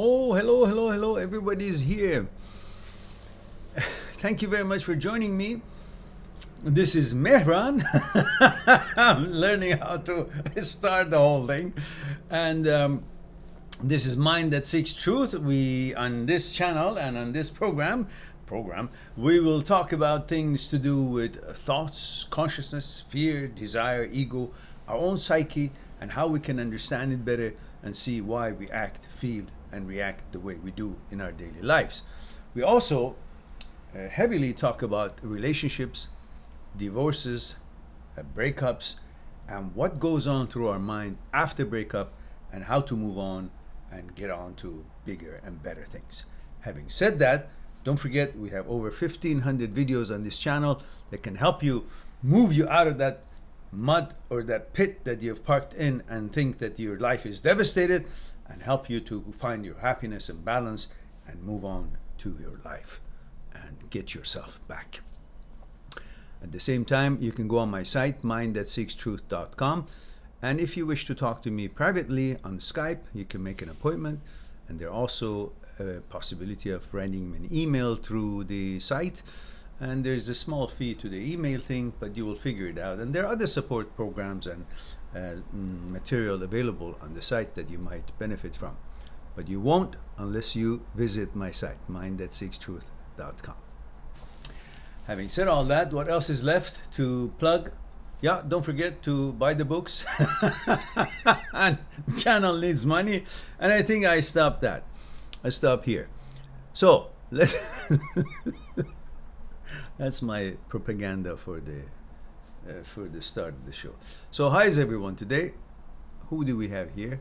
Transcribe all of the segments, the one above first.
Oh, hello, hello, hello. Everybody's here. Thank you very much for joining me. This is Mehran. I'm learning how to start the whole thing. And this is Mind That Seeks Truth. We, on this channel and on this program, we will talk about things to do with thoughts, consciousness, fear, desire, ego, our own psyche, and how we can understand it better and see why we act, feel, and react the way we do in our daily lives. We also heavily talk about relationships, divorces, breakups, and what goes on through our mind after breakup and how to move on and get on to bigger and better things. Having said that, don't forget we have over 1,500 videos on this channel that can help you move you out of that mud or that pit that you've parked in and think that your life is devastated, and help you to find your happiness and balance and move on to your life and get yourself back. At the same time, you can go on my site, mindthatseekstruth.com, and if you wish to talk to me privately on Skype, you can make an appointment, and there's also a possibility of writing me an email through the site, and there's a small fee to the email thing, but you will figure it out. And there are other support programs and material available on the site that you might benefit from, but you won't unless you visit my site, mindthatseekstruth.com. Having said all that, what else is left to plug? Yeah, don't forget to buy the books. And the channel needs money, and I think I stopped that. I stop here. So let's that's my propaganda for the start of the show. So hi everyone today. Who do we have here?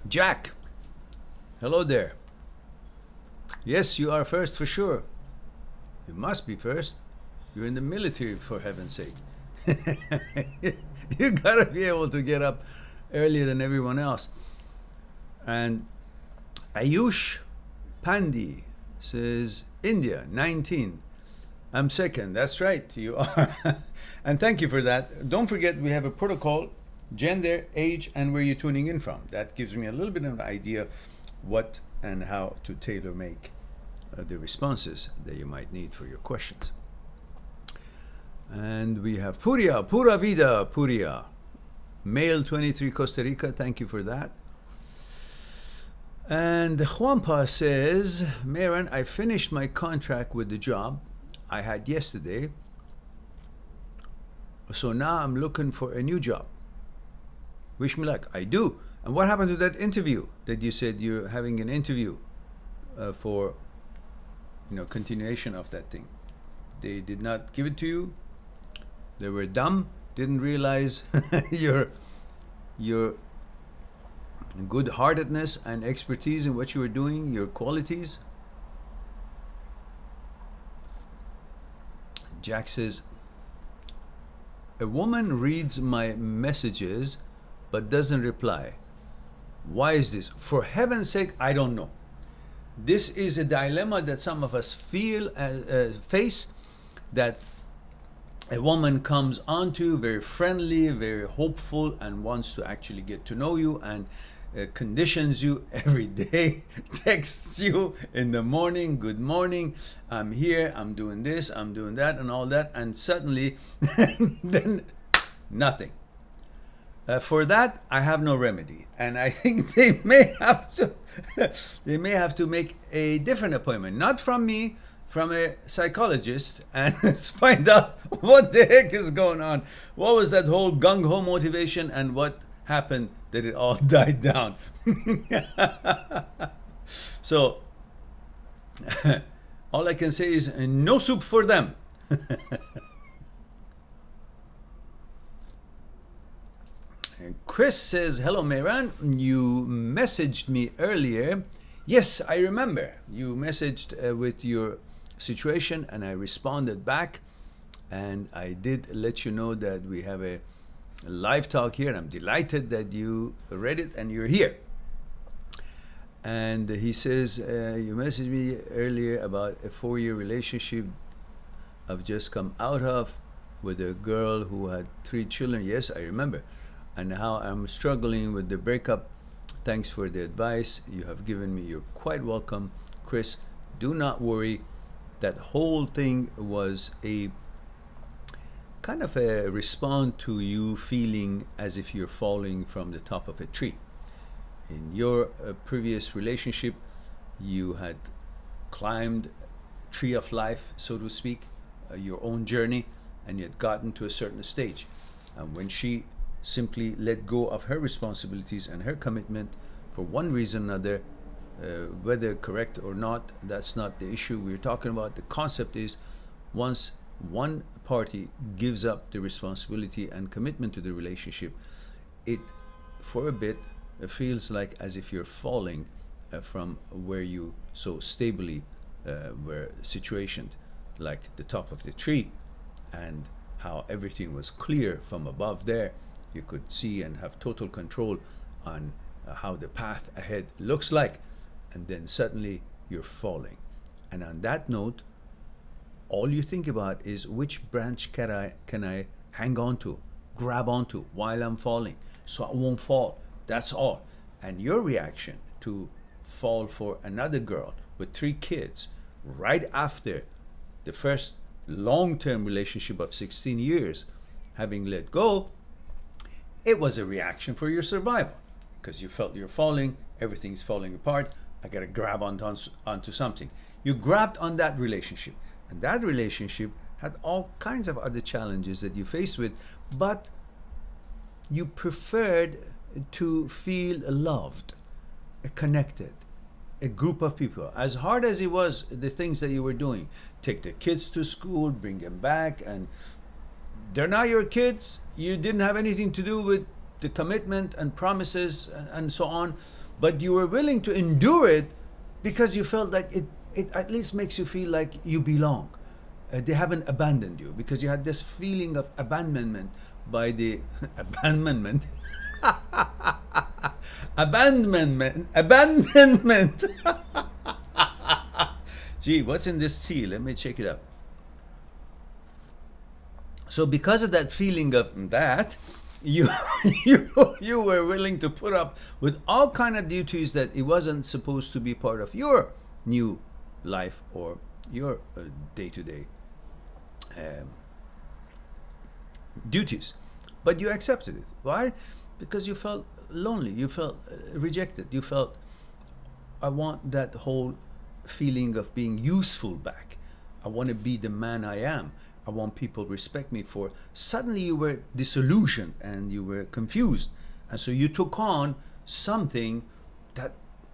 Jack. Hello there. Yes, you are first for sure. You must be first. You're in the military, for heaven's sake. You gotta be able to get up earlier than everyone else. And Ayush Pandi says, India, 19. I'm second. That's right, you are. And thank you for that. Don't forget, we have a protocol, gender, age, and where you're tuning in from. That gives me a little bit of an idea what and how to tailor make the responses that you might need for your questions. And we have Puria, Pura Vida, Puria. Male 23, Costa Rica. Thank you for that. And Juanpa says, Mehran, I finished my contract with the job I had yesterday. So now I'm looking for a new job. Wish me luck. I do. And what happened to that interview that you said you're having an interview for, continuation of that thing? They did not give it to you. They were dumb. Didn't realize your good-heartedness and expertise in what you were doing, your qualities. Jack says, a woman reads my messages but doesn't reply. Why is this? For heaven's sake, I don't know. This is a dilemma that some of us face, that a woman comes onto very friendly, very hopeful, and wants to actually get to know you, and conditions you every day, texts you in the morning, good morning, I'm here, I'm doing this, I'm doing that, and all that, and suddenly then nothing. For that, I have no remedy, and I think they may have to make a different appointment, not from me, from a psychologist, and find out what the heck is going on. What was that whole gung-ho motivation, and what happened that it all died down? So all I can say is no soup for them. And Chris says, hello Mehran, you messaged me earlier. Yes, I remember. You messaged with your situation, and I responded back, and I did let you know that we have a live talk here, and I'm delighted that you read it and you're here. And he says, you messaged me earlier about a 4-year relationship I've just come out of with a girl who had 3 children. Yes, I remember. and how I'm struggling with the breakup. Thanks for the advice you have given me. You're quite welcome, Chris. Do not worry. That whole thing was a kind of a response to you feeling as if you're falling from the top of a tree. In your previous relationship, you had climbed tree of life, so to speak, your own journey, and you had gotten to a certain stage. And when she simply let go of her responsibilities and her commitment for one reason or another, whether correct or not, that's not the issue we're talking about. The concept is, once one party gives up the responsibility and commitment to the relationship, it for a bit feels like as if you're falling from where you so stably were situationed, like the top of the tree, and how everything was clear from above there. You could see and have total control on how the path ahead looks like, and then suddenly you're falling. And on that note, all you think about is, which branch can I hang on to, grab onto while I'm falling, so I won't fall. That's all. And your reaction to fall for another girl with 3 kids right after the first long-term relationship of 16 years having let go, it was a reaction for your survival, because you felt you're falling, everything's falling apart, I gotta grab onto something. You grabbed on that relationship, and that relationship had all kinds of other challenges that you faced with, but you preferred to feel loved, connected, a group of people. As hard as it was, the things that you were doing, take the kids to school, bring them back, and they're not your kids. You didn't have anything to do with the commitment and promises and so on, but you were willing to endure it because you felt like it at least makes you feel like you belong. They haven't abandoned you, because you had this feeling of abandonment by the abandonment. Abandonment. Gee, what's in this tea? Let me check it out. So because of that feeling of that, you you were willing to put up with all kind of duties that it wasn't supposed to be part of your new life or your day-to-day duties, but you accepted it. Why? Because you felt lonely, you felt rejected, you felt, I want that whole feeling of being useful back. I want to be the man I am. I want people to respect me for. Suddenly you were disillusioned and you were confused, and so you took on something that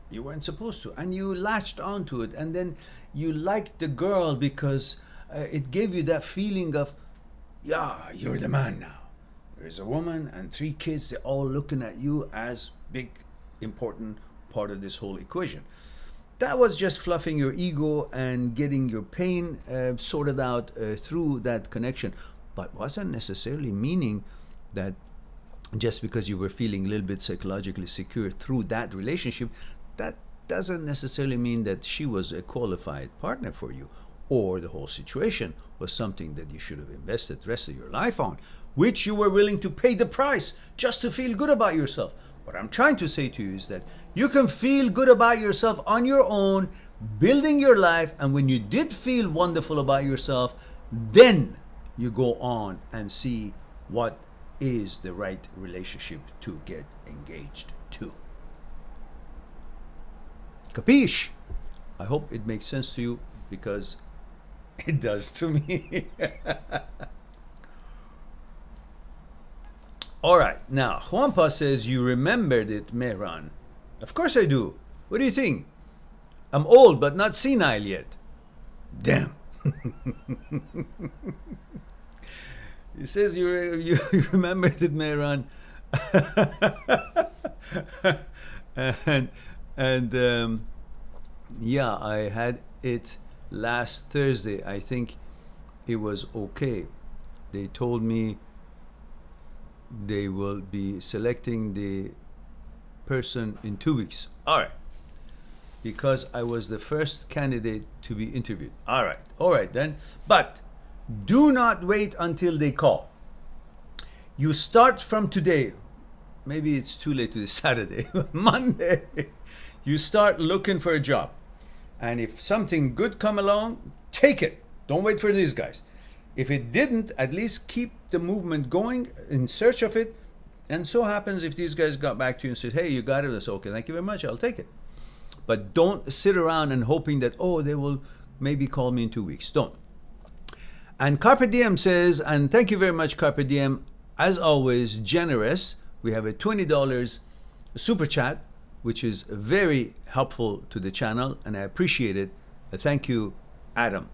you weren't supposed to, and you latched onto it, and then you liked the girl because it gave you that feeling of, yeah, you're the man now. There's a woman and 3 kids, they're all looking at you as big, important part of this whole equation. That was just fluffing your ego and getting your pain sorted out through that connection, but wasn't necessarily meaning that just because you were feeling a little bit psychologically secure through that relationship, that doesn't necessarily mean that she was a qualified partner for you, or the whole situation was something that you should have invested the rest of your life on, which you were willing to pay the price just to feel good about yourself. What I'm trying to say to you is that you can feel good about yourself on your own, building your life, and when you did feel wonderful about yourself, then you go on and see what is the right relationship to get engaged to. Capiche? I hope it makes sense to you, because it does to me. All right, now Juanpa says, you remembered it, Mehran. Of course I do. What do you think? I'm old but not senile yet. Damn. He says you remembered it, Mehran. and yeah, I had it last Thursday. I think it was okay. They told me they will be selecting the person in 2 weeks. All right. Because I was the first candidate to be interviewed. All right then. But do not wait until they call. You start from today. maybe it's too late to this Saturday, Monday, you start looking for a job. And if something good come along, take it. Don't wait for these guys. If it didn't, at least keep the movement going in search of it. And so happens if these guys got back to you and said, hey, you got it. I said, okay, thank you very much. I'll take it. But don't sit around and hoping that, oh, they will maybe call me in 2 weeks. Don't. And Carpe Diem says, and thank you very much, Carpe Diem. As always, generous. We have a $20 super chat, which is very helpful to the channel, and I appreciate it. Thank you, Adam.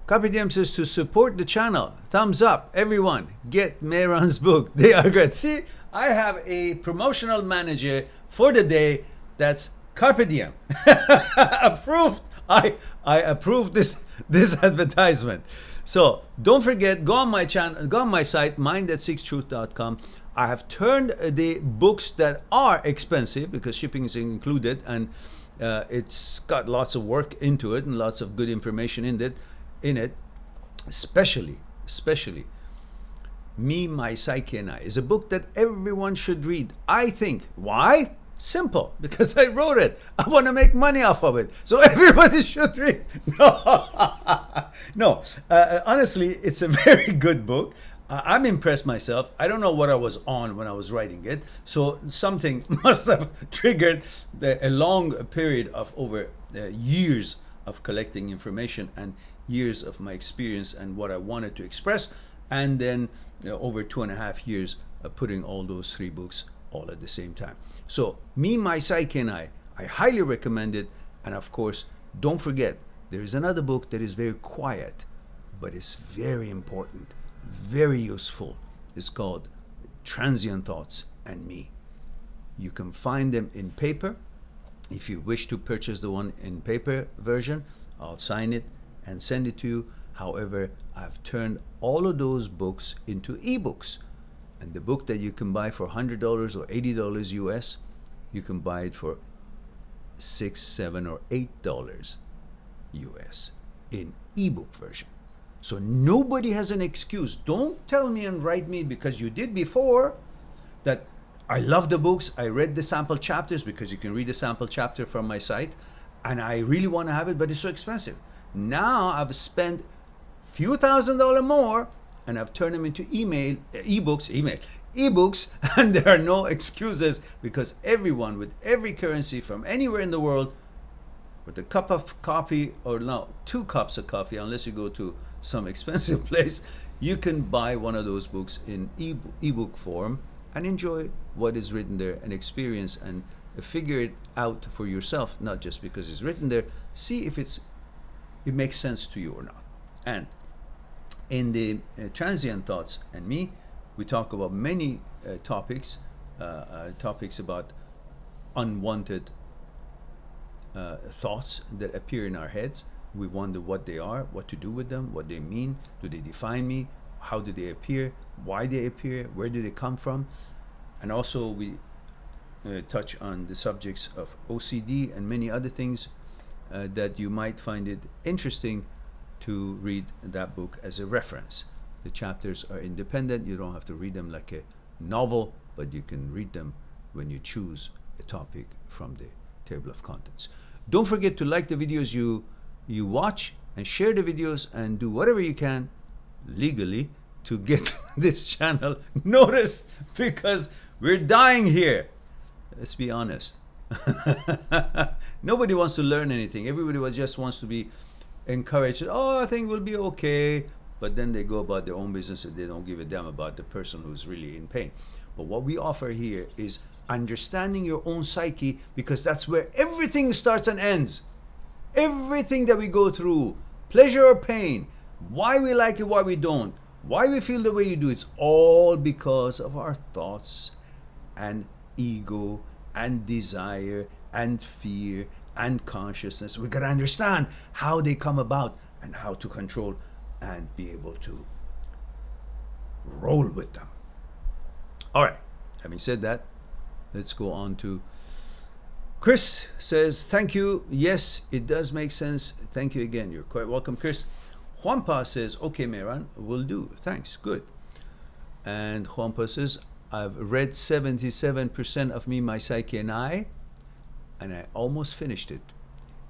Carpe Diem says, to support the channel, thumbs up. Everyone, get Mehran's book. They are great. See, I have a promotional manager for the day. That's Carpe Diem. Approved. I approve this advertisement. So don't forget, go on my channel, go on my site, mind@6truth.com. I have turned the books that are expensive, because shipping is included, and it's got lots of work into it and lots of good information in it, especially Me, My Psyche, and I is a book that everyone should read, I think. Why? Simple, because I wrote it. I want to make money off of it, so everybody should read. No, honestly, it's a very good book. I'm impressed myself. I don't know what I was on when I was writing it, so something must have triggered a long period of over years of collecting information and years of my experience and what I wanted to express, and then over 2.5 years of putting all those 3 books all at the same time. So Me, My Psyche, and I highly recommend it. And of course, don't forget, there is another book that is very quiet, but it's very important, very useful. It's called Transient Thoughts and Me. You can find them in paper. If you wish to purchase the one in paper version, I'll sign it and send it to you. However, I've turned all of those books into ebooks. And the book that you can buy for $100 or $80 US, you can buy it for $6, $7, or $8 US in ebook version. So nobody has an excuse. Don't tell me and write me, because you did before, that I love the books, I read the sample chapters, because you can read the sample chapter from my site, and I really want to have it, but it's so expensive. Now I've spent few $1,000s more, and I've turned them into ebooks, and there are no excuses, because everyone with every currency from anywhere in the world, with a cup of coffee, or no, 2 cups of coffee, unless you go to some expensive place, you can buy one of those books in ebook form and enjoy what is written there and experience and figure it out for yourself, not just because it's written there. See if it makes sense to you or not. And in the Transient Thoughts and Me, we talk about many topics about unwanted thoughts that appear in our heads. We wonder what they are, what to do with them, what they mean. Do they define me? How do they appear? Why they appear? Where do they come from? And also we touch on the subjects of OCD and many other things that you might find it interesting to read that book as a reference. The chapters are independent. You don't have to read them like a novel, but you can read them when you choose a topic from the table of contents. Don't forget to like the videos you watch, and share the videos, and do whatever you can legally to get this channel noticed, because we're dying here. Let's be honest. Nobody wants to learn anything. Everybody just wants to be encouraged. Oh, I think we'll be okay. But then they go about their own business and they don't give a damn about the person who's really in pain. But what we offer here is understanding your own psyche, because that's where everything starts and ends. Everything that we go through, pleasure or pain, why we like it, why we don't, why we feel the way you do, it's all because of our thoughts and ego and desire and fear and consciousness. We got to understand how they come about and how to control and be able to roll with them. All right, having said that, let's go on to Chris. Says, thank you. Yes, it does make sense. Thank you again. You're quite welcome, Chris. Juanpa says, okay, Mehran, will do. Thanks. Good. And Juanpa says, I've read 77% of Me, My Psyche, and I almost finished it.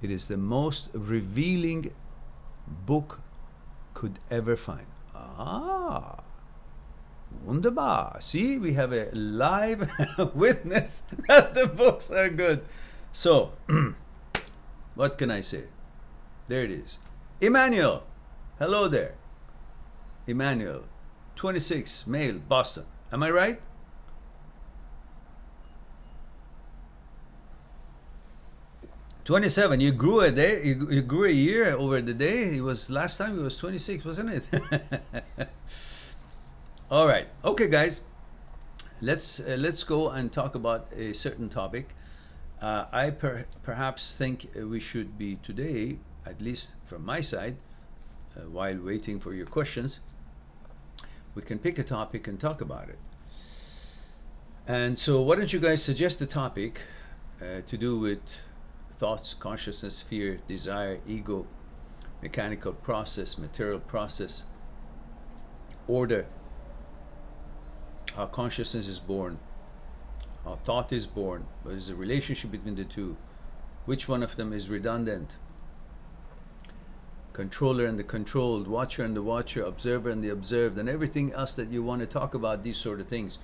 It is the most revealing book could ever find. Ah, wunderbar. See, we have a live witness that the books are good. So, what can I say? There it is. Emmanuel, hello there. Emmanuel, 26, male, Boston. Am I right? $27. You grew a day. You grew a year over the day. It was last time. It was 26, wasn't it? All right. Okay, guys. Let's go and talk about a certain topic. I perhaps think we should be today, at least from my side, while waiting for your questions, we can pick a topic and talk about it. And so, why don't you guys suggest a topic to do with thoughts, consciousness, fear, desire, ego, mechanical process, material process, order, how consciousness is born, how thought is born, what is the relationship between the two, which one of them is redundant, controller and the controlled, watcher and the watcher, observer and the observed, and everything else that you want to talk about, these sort of things.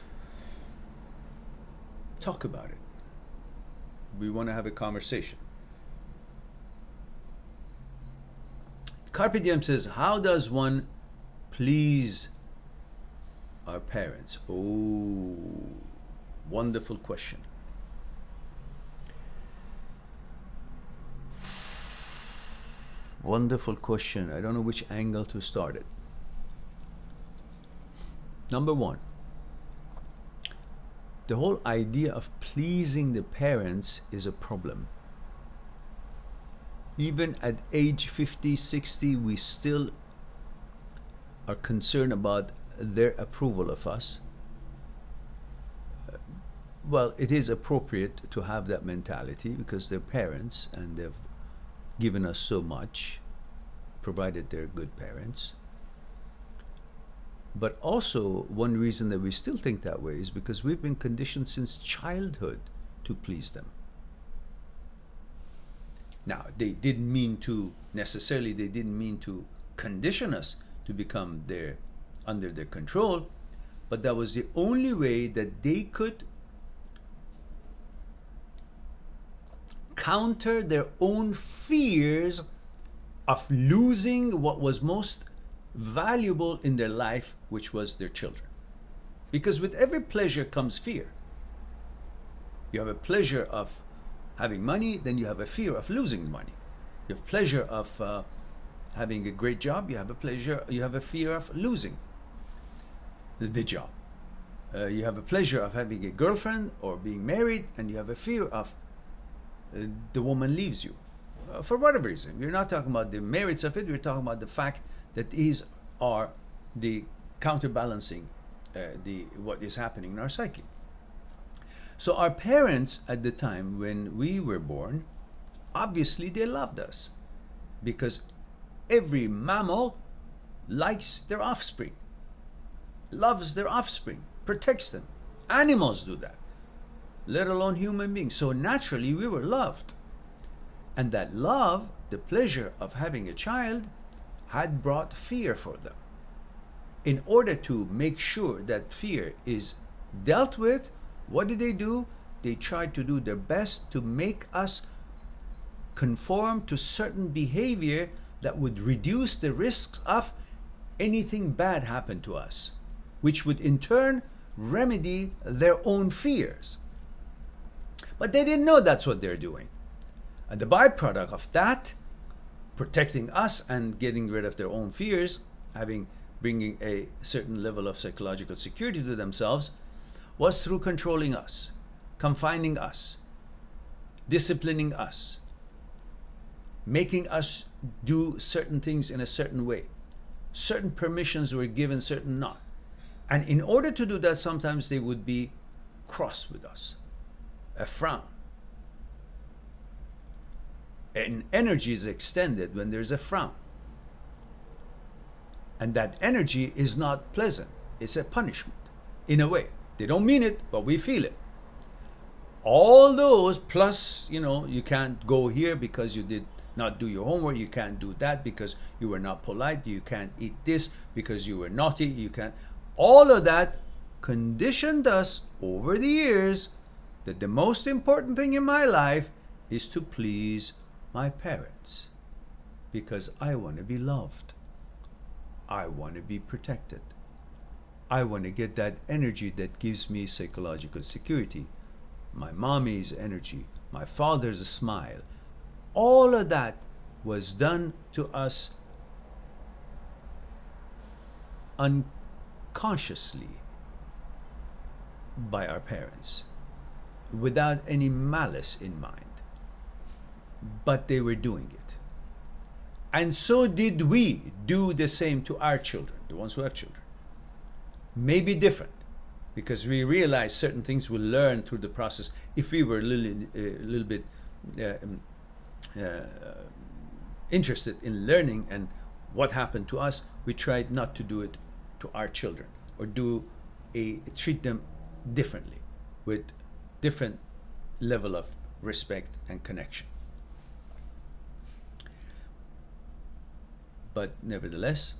Talk about it. We want to have a conversation. Carpe Diem says, how does one please our parents? Oh, wonderful question. Wonderful question. I don't know which angle to start it. Number one, the whole idea of pleasing the parents is a problem. Even at age 50, 60, we still are concerned about their approval of us. Well, it is appropriate to have that mentality because they're parents and they've given us so much, provided they're good parents. But also, one reason that we still think that way is because we've been conditioned since childhood to please them. Now, they didn't mean to condition us to become under their control, but that was the only way that they could counter their own fears of losing what was most valuable in their life, which was their children. Because with every pleasure comes fear. You have a pleasure of having money, then you have a fear of losing the money. You have pleasure of having a great job, you have a fear of losing the job. You have a pleasure of having a girlfriend or being married, and you have a fear of the woman leaves you. For whatever reason. We're not talking about the merits of it, we're talking about the fact that these are the counterbalancing what is happening in our psyche. So our parents at the time when we were born, obviously they loved us because every mammal likes their offspring, loves their offspring, protects them. Animals do that, let alone human beings. So naturally we were loved. And that love, the pleasure of having a child, had brought fear for them. In order to make sure that fear is dealt with, what did they do? They tried to do their best to make us conform to certain behavior that would reduce the risks of anything bad happen to us, which would in turn remedy their own fears. But they didn't know that's what they're doing. And the byproduct of that, protecting us and getting rid of their own fears, bringing a certain level of psychological security to themselves, was through controlling us, confining us, disciplining us, making us do certain things in a certain way. Certain permissions were given, certain not. And in order to do that, sometimes they would be cross with us, a frown. An energy is extended when there's a frown. And that energy is not pleasant. It's a punishment, in a way. They don't mean it, but we feel it. All those plus, you can't go here because you did not do your homework. You can't do that because you were not polite. You can't eat this because you were naughty. You can't. All of that conditioned us over the years that the most important thing in my life is to please my parents, because I want to be loved. I want to be protected. I want to get that energy that gives me psychological security. My mommy's energy, my father's smile. All of that was done to us unconsciously by our parents, without any malice in mind. But they were doing it. And so did we do the same to our children, the ones who have children. Maybe different, because we realize certain things we'll learn through the process. If we were a little bit interested in learning and what happened to us, we tried not to do it to our children, or treat them differently, with different level of respect and connection. But nevertheless,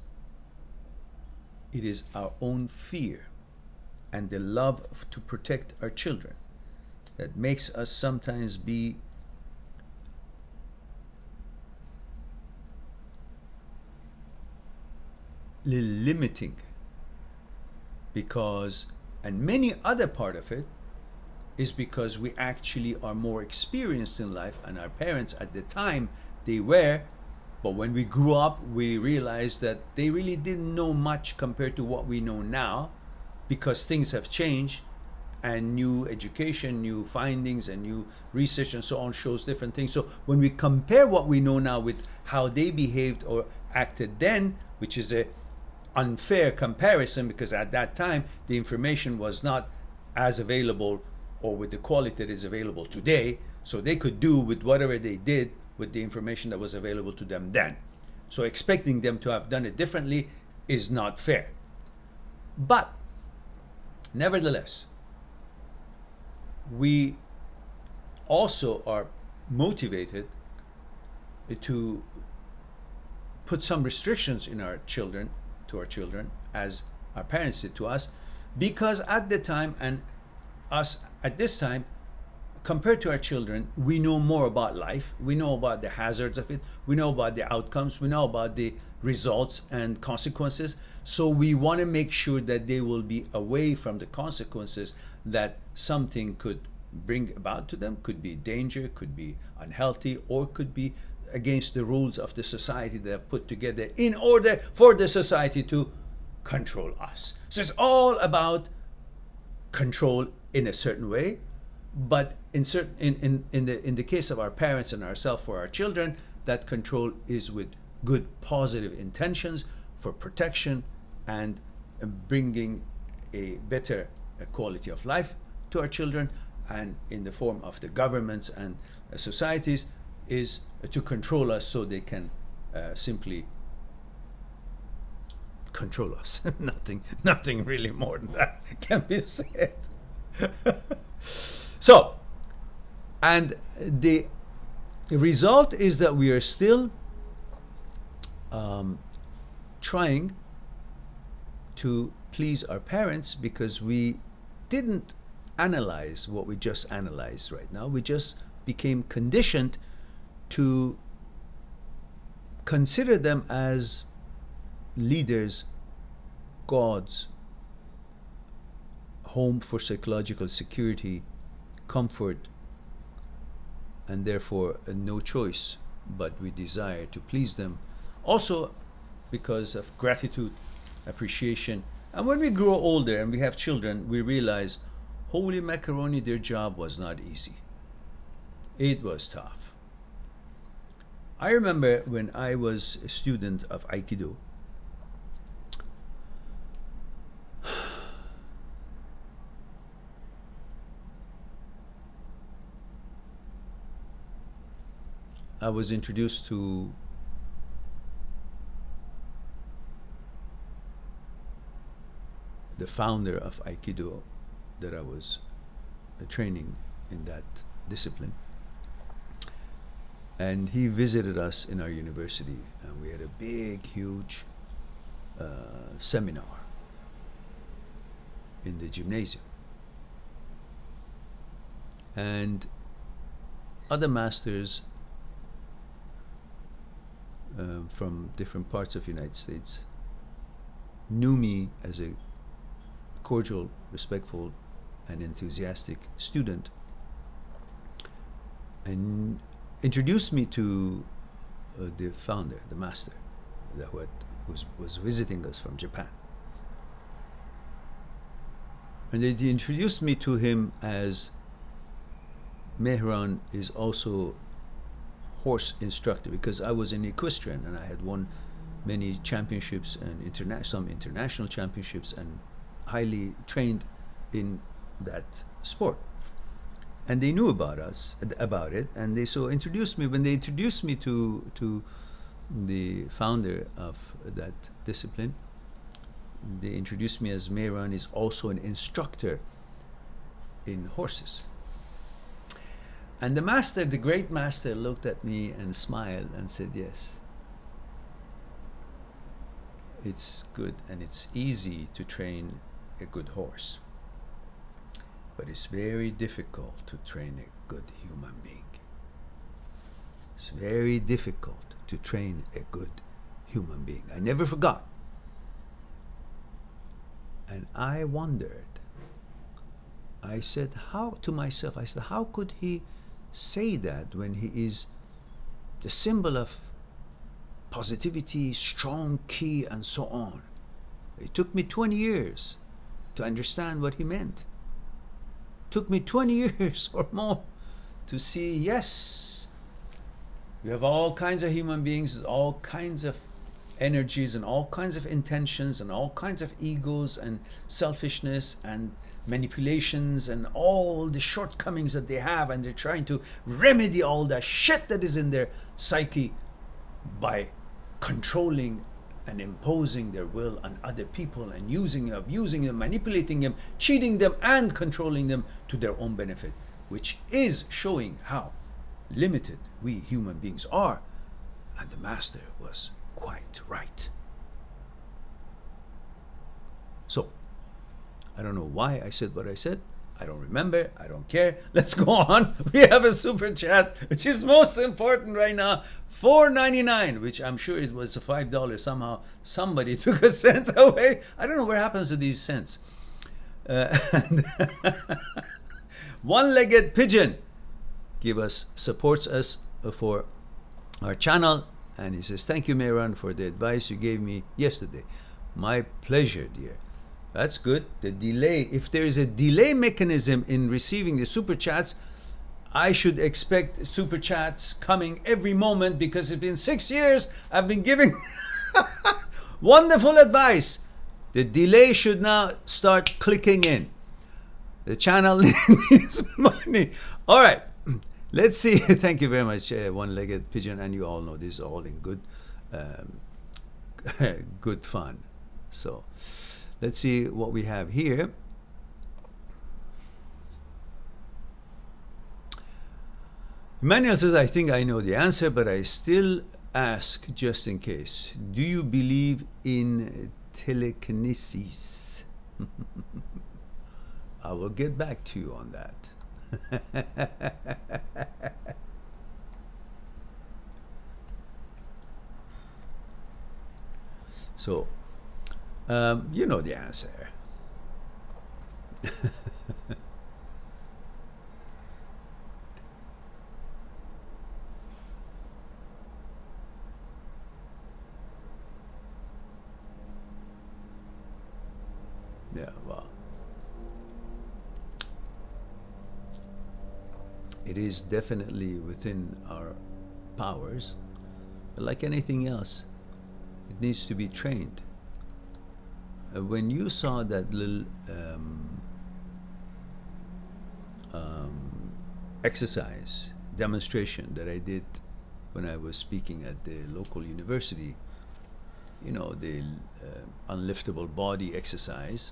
it is our own fear and the love to protect our children that makes us sometimes be limiting, because, and many other part of it is because we actually are more experienced in life, and our parents at the time they were, but when we grew up we realized that they really didn't know much compared to what we know now, because things have changed and new education, new findings, and new research and so on shows different things. So when we compare what we know now with how they behaved or acted then, which is a unfair comparison, because at that time the information was not as available or with the quality that is available today, so they could do with whatever they did with the information that was available to them then. So expecting them to have done it differently is not fair. But nevertheless, we also are motivated to put some restrictions in our children, as our parents did to us, because at the time, and us at this time, compared to our children, we know more about life. We know about the hazards of it. We know about the outcomes. We know about the results and consequences. So we want to make sure that they will be away from the consequences that something could bring about to them. Could be danger, could be unhealthy, or could be against the rules of the society that have put together in order for the society to control us. So it's all about control in a certain way, but in the case of our parents and ourselves, for our children, that control is with good positive intentions for protection and bringing a better quality of life to our children, and in the form of the governments and societies is to control us so they can simply control us. nothing really more than that can be said. So, and the result is that we are still trying to please our parents, because we didn't analyze what we just analyzed right now. We just became conditioned to consider them as leaders, gods, home for psychological security, comfort, and therefore no choice but we desire to please them. Also because of gratitude, appreciation. And when we grow older and we have children, we realize, holy macaroni, their job was not easy. It was tough. I remember when I was a student of Aikido, I was introduced to the founder of Aikido, that I was training in that discipline. And he visited us in our university, and we had a big, huge seminar in the gymnasium. And other masters from different parts of the United States knew me as a cordial, respectful, and enthusiastic student, and introduced me to the founder, the master, that was visiting us from Japan. And they introduced me to him as Mehran is also horse instructor, because I was an equestrian and I had won many championships and some international championships, and highly trained in that sport. And they knew about it, and they so introduced me. When they introduced me to the founder of that discipline, they introduced me as Mehran is also an instructor in horses. And the master, the great master, looked at me and smiled and said, yes, it's good and it's easy to train a good horse, but it's very difficult to train a good human being. It's very difficult to train a good human being. I never forgot. And I wondered, I said, how could he say that when he is the symbol of positivity, strong key, and so on? It took me 20 years to understand what he meant. It took me 20 years or more to see, yes, we have all kinds of human beings with all kinds of energies and all kinds of intentions and all kinds of egos and selfishness and manipulations and all the shortcomings that they have, and they're trying to remedy all that shit that is in their psyche by controlling and imposing their will on other people and abusing them, manipulating them, cheating them, and controlling them to their own benefit, which is showing how limited we human beings are. And the master was quite right. So, I don't know why I said what I said. I don't remember. I don't care. Let's go on. We have a super chat, which is most important right now. $4.99, which I'm sure it was $5. Somehow somebody took a cent away. I don't know what happens to these cents. One-legged pigeon supports us for our channel, and he says, thank you, Mehran, for the advice you gave me yesterday. My pleasure, dear. That's good. The delay, if there is a delay mechanism in receiving the super chats, I should expect super chats coming every moment, because it's been 6 years I've been giving wonderful advice. The delay should now start clicking in. The channel needs money. All right, let's see. Thank you very much, one-legged pigeon, and you all know this is all in good, good fun. So let's see what we have here. Emmanuel says, I think I know the answer, but I still ask just in case. Do you believe in telekinesis? I will get back to you on that. So, you know the answer. Yeah, well, it is definitely within our powers, but like anything else, it needs to be trained. When you saw that little exercise demonstration that I did when I was speaking at the local university, you know, the unliftable body exercise,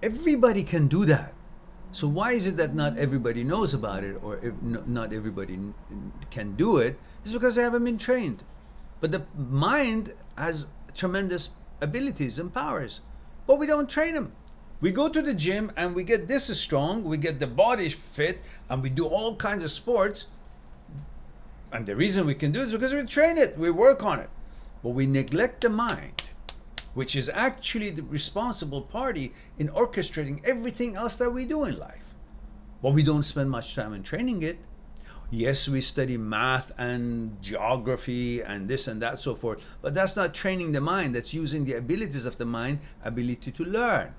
Everybody can do that. So why is it that not everybody knows about it, or not everybody can do it? It's because they haven't been trained. But the mind has tremendous abilities and powers, but we don't train them. We go to the gym and we get this strong, we get the body fit, and we do all kinds of sports. And the reason we can do it is because we train it, we work on it. But we neglect the mind, which is actually the responsible party in orchestrating everything else that we do in life. But we don't spend much time in training it. Yes, we study math and geography and this and that, so forth, but that's not training the mind. That's using the abilities of the mind, ability to learn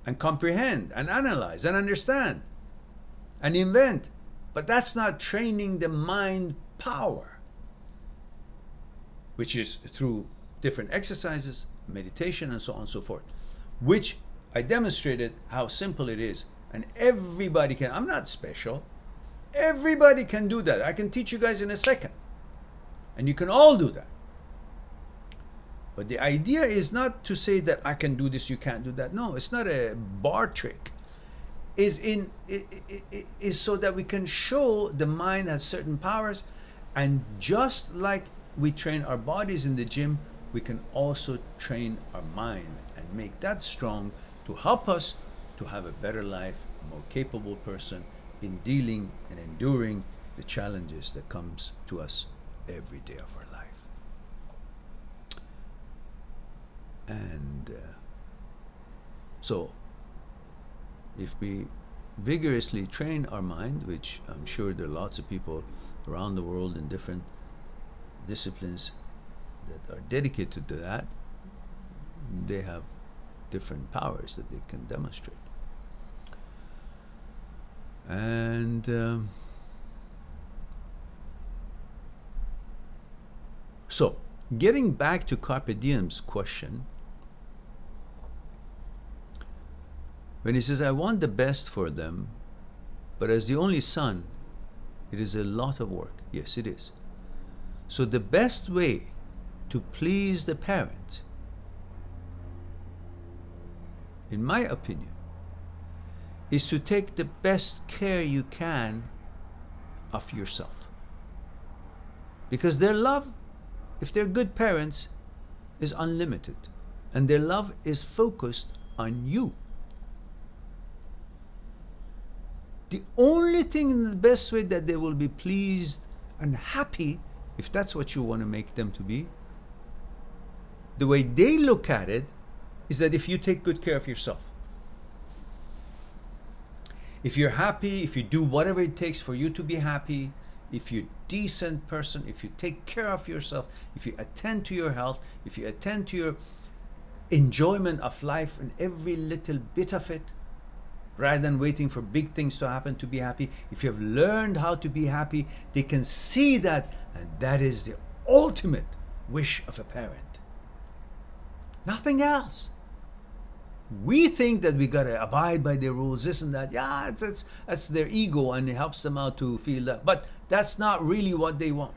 and comprehend and analyze and understand and invent. But that's not training the mind power, which is through different exercises, meditation, and so on and so forth, which I demonstrated how simple it is. And everybody can. I'm not special. Everybody can do that. I can teach you guys in a second. And you can all do that. But the idea is not to say that I can do this, you can't do that. No, it's not a bar trick. Is so that we can show the mind has certain powers, and just like we train our bodies in the gym, we can also train our mind and make that strong to help us to have a better life, a more capable person in dealing and enduring the challenges that comes to us every day of our life. And so if we vigorously train our mind, which I'm sure there are lots of people around the world in different disciplines that are dedicated to that, they have different powers that they can demonstrate. And so, getting back to Carpe Diem's question, when he says, I want the best for them, but as the only son, it is a lot of work. Yes, it is. So the best way to please the parent, in my opinion, is to take the best care you can of yourself. Because their love, if they're good parents, is unlimited. And their love is focused on you. The only thing in the best way that they will be pleased and happy, if that's what you want to make them to be, the way they look at it is that if you take good care of yourself. If you're happy, if you do whatever it takes for you to be happy, if you're a decent person, if you take care of yourself, if you attend to your health, if you attend to your enjoyment of life and every little bit of it, rather than waiting for big things to happen to be happy, if you have learned how to be happy, they can see that, and that is the ultimate wish of a parent. Nothing else. We think that we gotta abide by their rules, this and that. Yeah, that's their ego, and it helps them out to feel that. But that's not really what they want.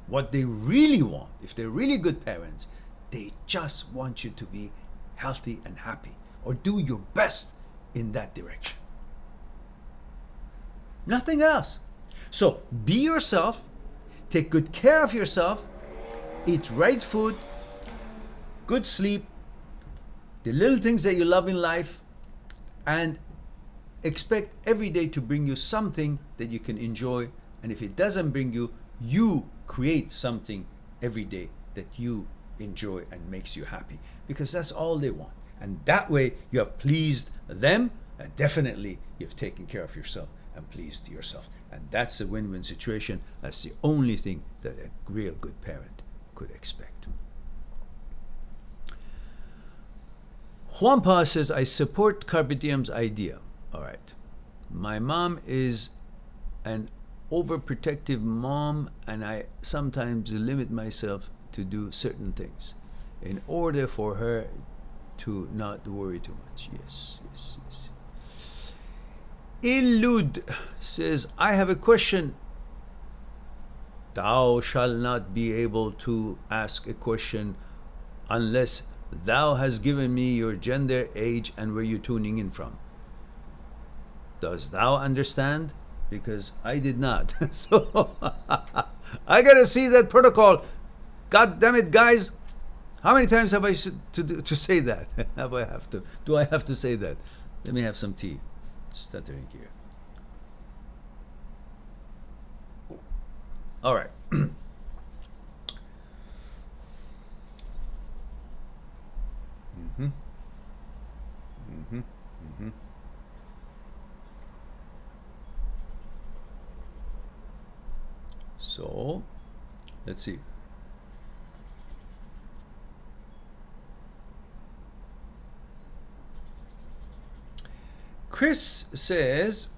What they really want, if they're really good parents, they just want you to be healthy and happy, or do your best in that direction. Nothing else. So be yourself, take good care of yourself, eat right food, good sleep, the little things that you love in life, and expect every day to bring you something that you can enjoy. And if it doesn't bring you, you create something every day that you enjoy and makes you happy, because that's all they want. And that way you have pleased them, and definitely you've taken care of yourself and pleased yourself. And that's a win-win situation. That's the only thing that a real good parent could expect. Juanpa says, I support Carpe Diem's idea. All right. My mom is an overprotective mom, and I sometimes limit myself to do certain things in order for her to not worry too much. Yes. Illud says, I have a question. Thou shalt not be able to ask a question unless Thou has given me your gender, age, and where you're tuning in from. Does thou understand? Because I did not. So I gotta see that protocol. God damn it, guys! How many times have I to say that? Do I have to say that? Let me have some tea. Stuttering here. All right. So, let's see. Chris says,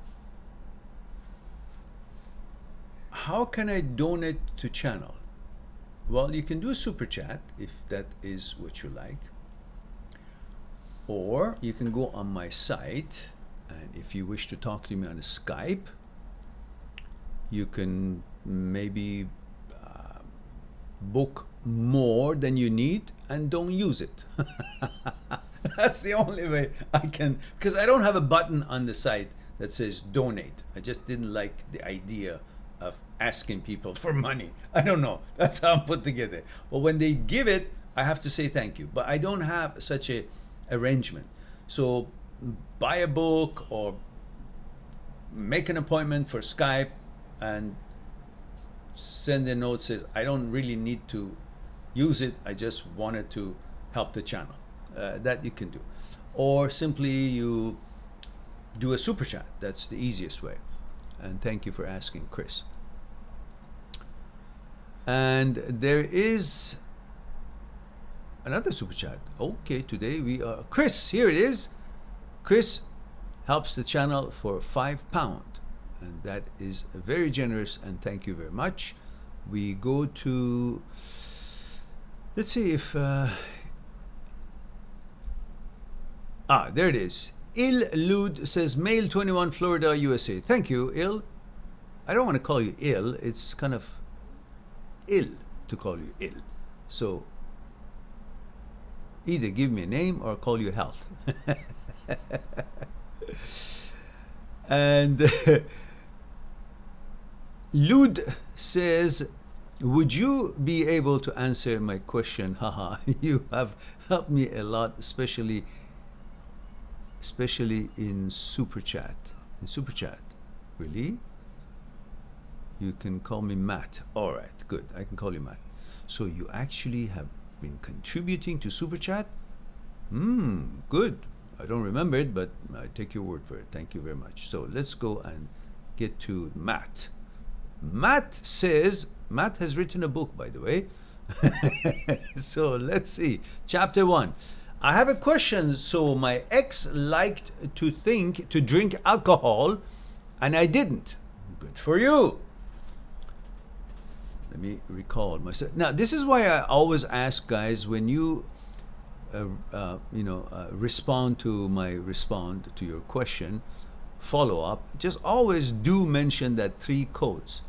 how can I donate to channel? Well, you can do a super chat if that is what you like. Or you can go on my site, and if you wish to talk to me on Skype, you can maybe book more than you need and don't use it. That's the only way I can, because I don't have a button on the site that says donate. I just didn't like the idea of asking people for money. I don't know. That's how I'm put together. But when they give it, I have to say thank you. But I don't have such a arrangement. So buy a book or make an appointment for Skype and send a note says, I don't really need to use it. I just wanted to help the channel. That you can do. Or simply you do a super chat. That's the easiest way. And thank you for asking, Chris. And there is another super chat. Okay, today we are Chris, here it is. Chris helps the channel for £5, and that is very generous, and thank you very much. We go to, let's see if there it is. Il Lud says, male 21, Florida, USA. Thank you, Il. I don't want to call you Il. It's kind of ill to call you Il. So either give me a name or call you Health. And Lud says, would you be able to answer my question? Haha, you have helped me a lot, especially in super chat. In super chat, really? You can call me Matt. All right, good. I can call you Matt. So you actually have been contributing to super chat? Good. I don't remember it, but I take your word for it. Thank you very much. So let's go and get to Matt. Matt says, Matt has written a book, by the way. So let's see. Chapter 1. I have a question. So my ex liked to drink alcohol, and I didn't. Good for you. Let me recall myself. Now, this is why I always ask guys, when you respond to your question, follow up, just always do mention that 3 codes,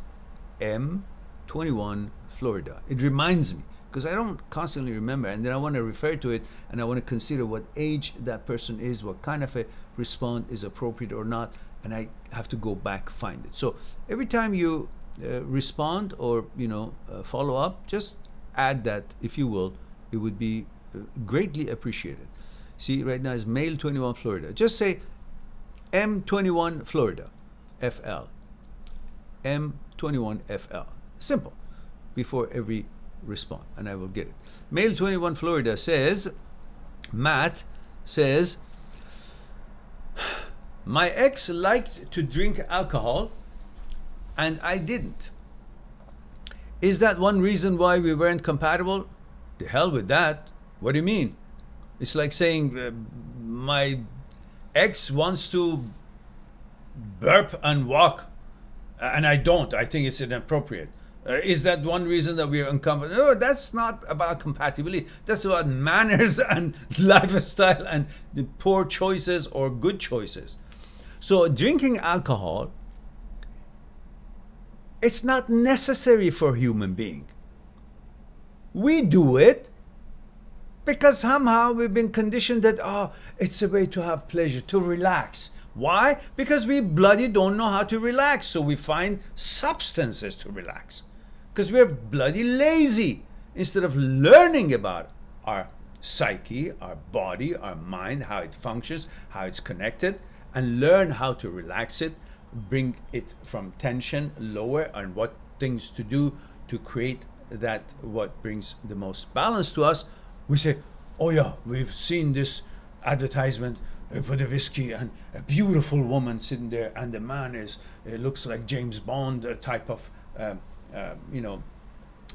M21 Florida. It reminds me, because I don't constantly remember, and then I want to refer to it, and I want to consider what age that person is, what kind of a response is appropriate or not, and I have to go back find it. So every time you respond or follow up, just add that, if you will. It would be greatly appreciated. See, right now is male 21 Florida. Just say M21 Florida, FL. M21 FL. Simple. Before every response, and I will get it. Male 21 Florida says, Matt says, my ex liked to drink alcohol and I didn't. Is that one reason why we weren't compatible? The hell with that. What do you mean? It's like saying my ex wants to burp and walk and I don't. I think it's inappropriate. Is that one reason that we are incompatible? No, that's not about compatibility. That's about manners and lifestyle and the poor choices or good choices. So drinking alcohol, it's not necessary for a human being. We do it Because somehow we've been conditioned that, oh, it's a way to have pleasure, to relax. Why? Because we bloody don't know how to relax. So we find substances to relax. Because we're bloody lazy. Instead of learning about our psyche, our body, our mind, how it functions, how it's connected, and learn how to relax it, bring it from tension lower, and what things to do to create that what brings the most balance to us, we say, oh yeah, we've seen this advertisement for the whiskey and a beautiful woman sitting there, and the man is, it looks like James Bond type of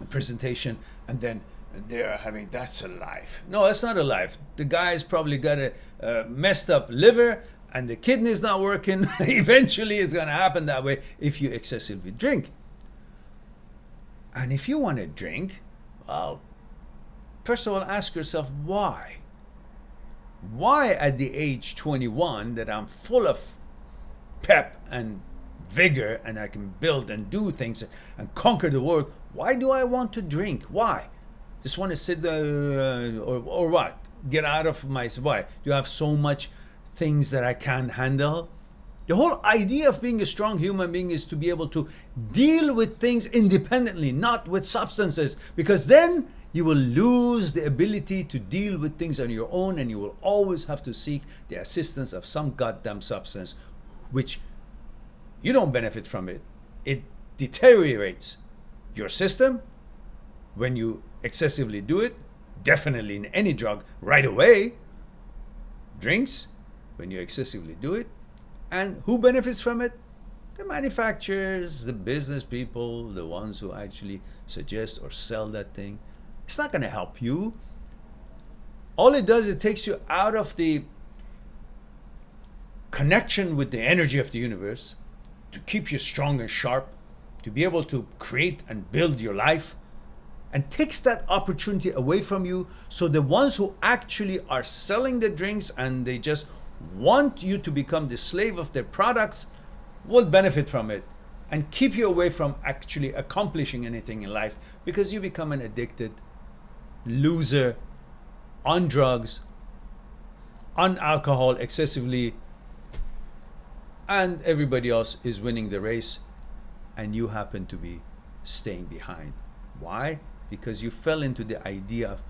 presentation, and then they're having, that's a life. No, that's not a life. The guy's probably got a messed up liver and the kidney's not working. Eventually it's going to happen that way if you excessively drink. And if you want to drink, well, first of all, ask yourself why. Why at the age 21 that I'm full of pep and vigor and I can build and do things and conquer the world, why do I want to drink? Why? Just want to sit there or what? Get out of my, why? Do you have so much things that I can't handle? The whole idea of being a strong human being is to be able to deal with things independently, not with substances, because then you will lose the ability to deal with things on your own, and you will always have to seek the assistance of some goddamn substance, which you don't benefit from it. It deteriorates your system when you excessively do it, definitely in any drug right away. Drinks, when you excessively do it. And who benefits from it? The manufacturers, the business people, the ones who actually suggest or sell that thing. It's not going to help you. All it does, it takes you out of the connection with the energy of the universe to keep you strong and sharp, to be able to create and build your life, and takes that opportunity away from you. So the ones who actually are selling the drinks and they just want you to become the slave of their products will benefit from it and keep you away from actually accomplishing anything in life, because you become an addicted loser on drugs, on alcohol excessively, and everybody else is winning the race and you happen to be staying behind. Why? Because you fell into the idea of,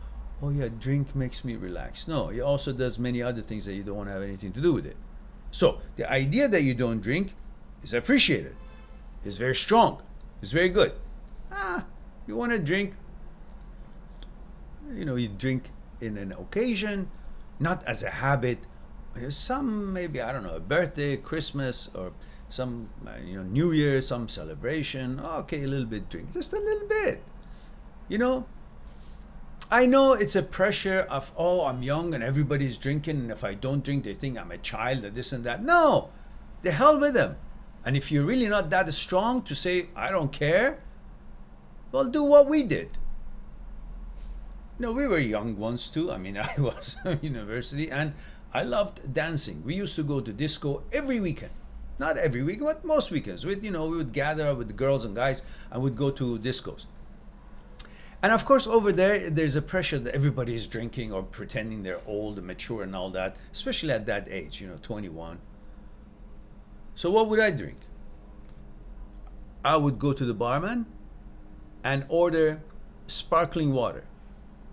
oh yeah, drink makes me relax. No, it also does many other things that you don't want to have anything to do with it. So the idea that you don't drink is appreciated, is very strong, is very good. You want to drink, you drink in an occasion, not as a habit. Some, maybe, I don't know, a birthday, Christmas, or some New Year, some celebration. Okay, a little bit drink, just a little bit. I know it's a pressure of, oh, I'm young and everybody's drinking, and if I don't drink, they think I'm a child or this and that. No, the hell with them. And if you're really not that strong to say, I don't care, well, do what we did. We were young ones too. I mean, I was in university and I loved dancing. We used to go to disco every weekend. Not every week, but most weekends. We would gather with the girls and guys and would go to discos. And of course, over there's a pressure that everybody is drinking or pretending they're old and mature and all that, especially at that age, 21. So what would I drink? I would go to the barman and order sparkling water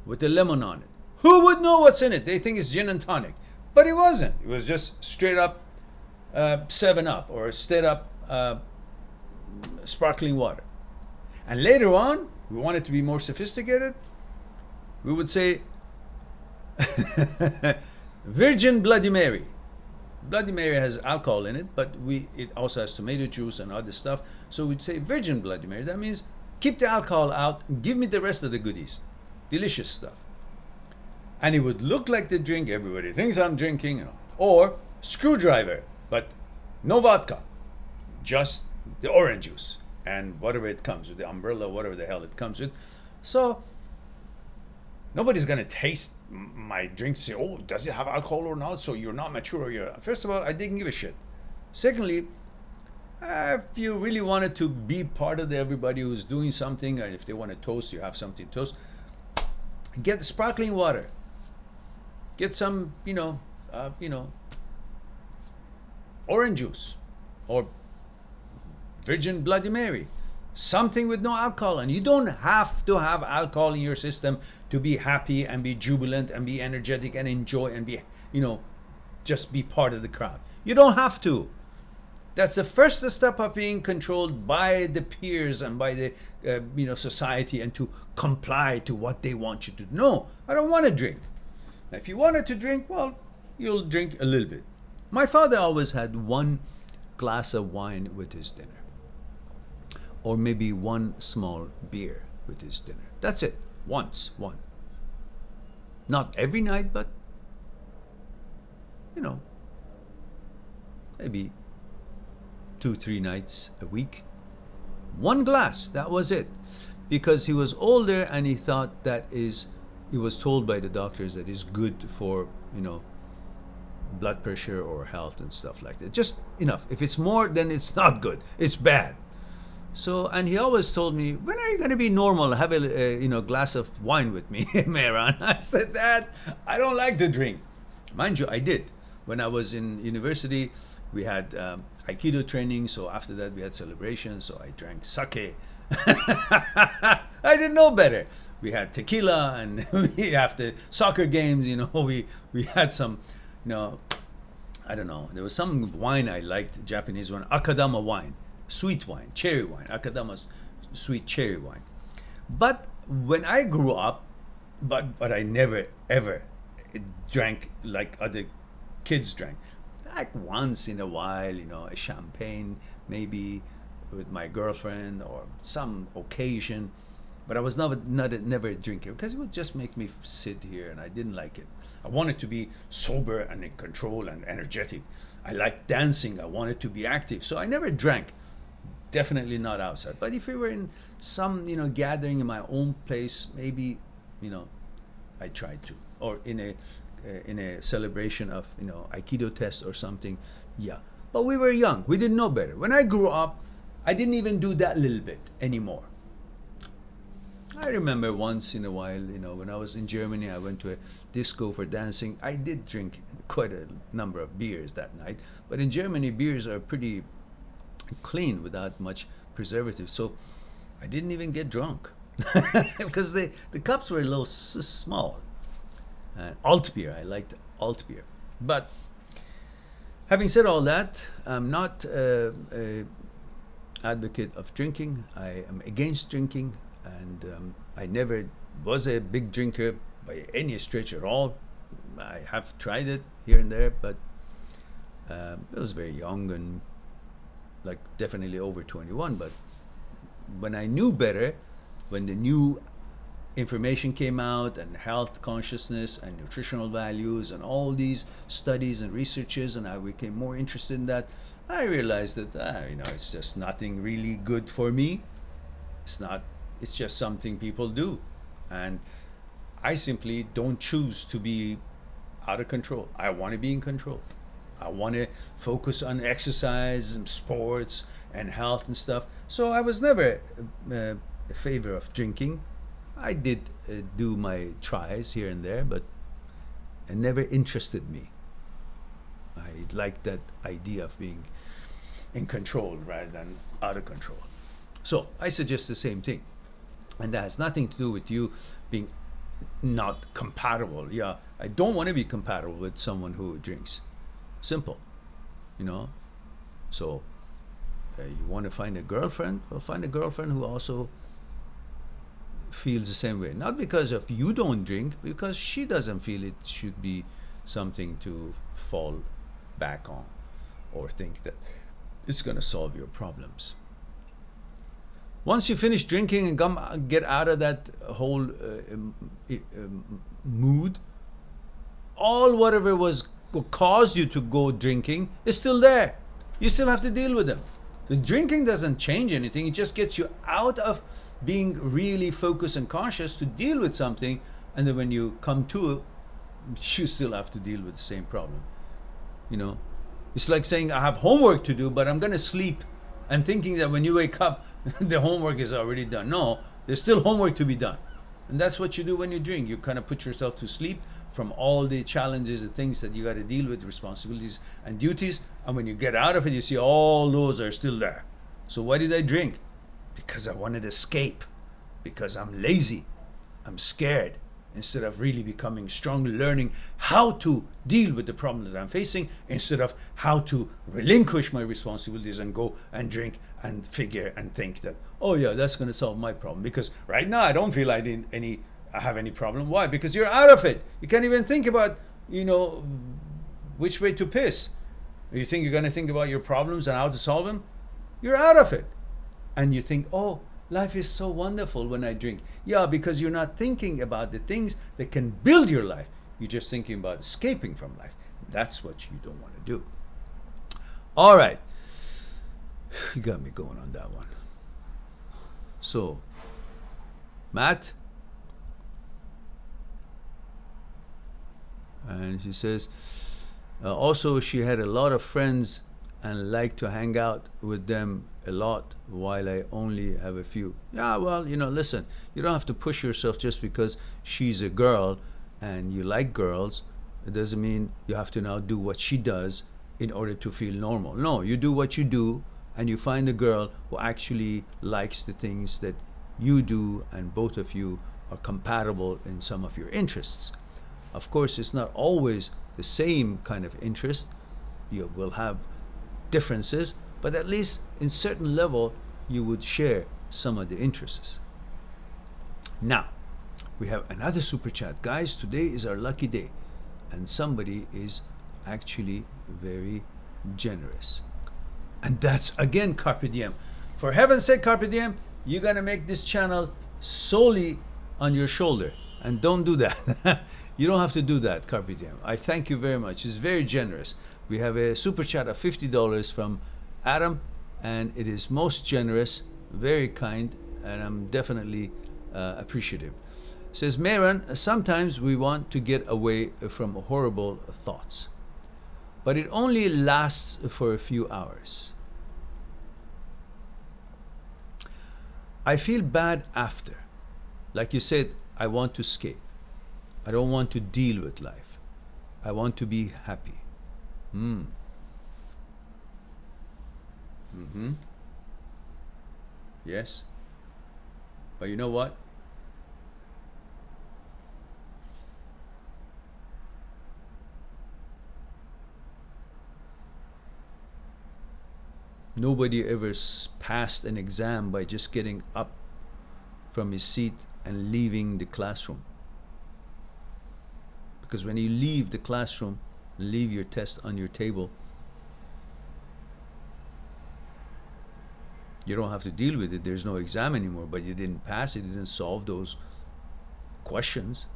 with a lemon on it. Who would know what's in it? They think it's gin and tonic. But it wasn't. It was just straight up 7-Up or straight up sparkling water. And later on, we wanted to be more sophisticated. We would say Virgin Bloody Mary. Bloody Mary has alcohol in it, but it also has tomato juice and other stuff. So we'd say Virgin Bloody Mary. That means keep the alcohol out, give me the rest of the goodies. Delicious stuff. And it would look like the drink everybody thinks I'm drinking, Or Screwdriver, but no vodka, just the orange juice and whatever it comes with, the umbrella, whatever the hell it comes with. So nobody's gonna taste my drink and say, oh, does it have alcohol or not? So you're not mature or you're... First of all, I didn't give a shit. Secondly, if you really wanted to be part of everybody who's doing something, and if they want to toast, you have something to toast, get the sparkling water. Get some, orange juice or Virgin Bloody Mary, something with no alcohol. And you don't have to have alcohol in your system to be happy and be jubilant and be energetic and enjoy and be, just be part of the crowd. You don't have to. That's the first step of being controlled by the peers and by the society, and to comply to what they want you to do. No, I don't want to drink. Now, if you wanted to drink, well, you'll drink a little bit. My father always had one glass of wine with his dinner, or maybe one small beer with his dinner. That's it. One. Not every night, but maybe 2-3 nights a week. One glass, that was it. Because he was older and he thought he was told by the doctors that is good for, blood pressure or health and stuff like that. Just enough. If it's more, then it's not good. It's bad. So, and he always told me, when are you going to be normal? Have a glass of wine with me, Mehran. I said, Dad, I don't like to drink. Mind you, I did. When I was in university, we had Aikido training. So after that, we had celebrations. So I drank sake. I didn't know better. We had tequila, and after soccer games, we had some, I don't know. There was some wine I liked, Japanese one, Akadama wine, sweet wine, cherry wine, Akadama's sweet cherry wine. But when I grew up, but I never ever drank like other kids drank. Like once in a while, a champagne maybe with my girlfriend or some occasion. But I was never a drinker, because it would just make me sit here, and I didn't like it. I wanted to be sober and in control and energetic. I liked dancing. I wanted to be active. So I never drank. Definitely not outside. But if we were in some, gathering in my own place, maybe, I tried to. Or in a celebration of, Aikido test or something. Yeah. But we were young. We didn't know better. When I grew up, I didn't even do that little bit anymore. I remember once in a while, when I was in Germany, I went to a disco for dancing. I did drink quite a number of beers that night. But in Germany, beers are pretty clean without much preservative. So I didn't even get drunk because the cups were a little small. Alt beer, I liked alt beer. But having said all that, I'm not an advocate of drinking. I am against drinking. And I never was a big drinker by any stretch at all. I have tried it here and there, but I was very young and definitely over 21. But when I knew better, when the new information came out, and health consciousness and nutritional values and all these studies and researches, and I became more interested in that, I realized that it's just nothing really good for me. It's just something people do. And I simply don't choose to be out of control. I want to be in control. I want to focus on exercise and sports and health and stuff. So I was never a favor of drinking. I did do my tries here and there, but it never interested me. I liked that idea of being in control rather than out of control. So I suggest the same thing. And that has nothing to do with you being not compatible. Yeah, I don't want to be compatible with someone who drinks. Simple, So you want to find a girlfriend? Well, find a girlfriend who also feels the same way. Not because of you don't drink, because she doesn't feel it should be something to fall back on or think that it's going to solve your problems. Once you finish drinking and get out of that whole mood, all whatever caused you to go drinking is still there. You still have to deal with them. The drinking doesn't change anything. It just gets you out of being really focused and conscious to deal with something. And then when you come to it, you still have to deal with the same problem. It's like saying, I have homework to do, but I'm going to sleep, and thinking that when you wake up, the homework is already done. No, there's still homework to be done. And that's what you do when you drink. You kind of put yourself to sleep from all the challenges and things that you got to deal with, responsibilities and duties. And when you get out of it, you see all those are still there. So why did I drink? Because I wanted to escape. Because I'm lazy. I'm scared. Instead of really becoming strong, learning how to deal with the problem that I'm facing, instead of how to relinquish my responsibilities and go and drink and figure and think that, oh yeah, that's going to solve my problem. Because right now I don't feel I have any problem. Why? Because you're out of it. You can't even think about, which way to piss. You think you're going to think about your problems and how to solve them? You're out of it. And you think, oh, life is so wonderful when I drink. Yeah, because you're not thinking about the things that can build your life. You're just thinking about escaping from life. That's what you don't want to do. All right. You got me going on that one. So, Matt. And she says, also she had a lot of friends and liked to hang out with them a lot while I only have a few. Yeah, well, listen, you don't have to push yourself just because she's a girl and you like girls. It doesn't mean you have to now do what she does in order to feel normal. No, you do what you do and you find a girl who actually likes the things that you do, and both of you are compatible in some of your interests. Of course, it's not always the same kind of interest. You will have differences, but at least in certain level you would share some of the interests. Now we have another super chat. Guys, today is our lucky day and somebody is actually very generous, and that's again carpe diem. For heaven's sake, carpe diem, you're gonna make this channel solely on your shoulder, and don't do that. You don't have to do that, carpe diem. I thank you very much. It's very generous. We have a super chat of $50 from Adam, and it is most generous, very kind, and I'm definitely appreciative. It says, Mehran, sometimes we want to get away from horrible thoughts, but it only lasts for a few hours. I feel bad after. Like you said, I want to escape. I don't want to deal with life. I want to be happy. Yes. But you know what? Nobody ever passed an exam by just getting up from his seat and leaving the classroom. Because when you leave the classroom, leave your test on your table, you don't have to deal with it. There's no exam anymore, but you didn't pass it. You didn't solve those questions.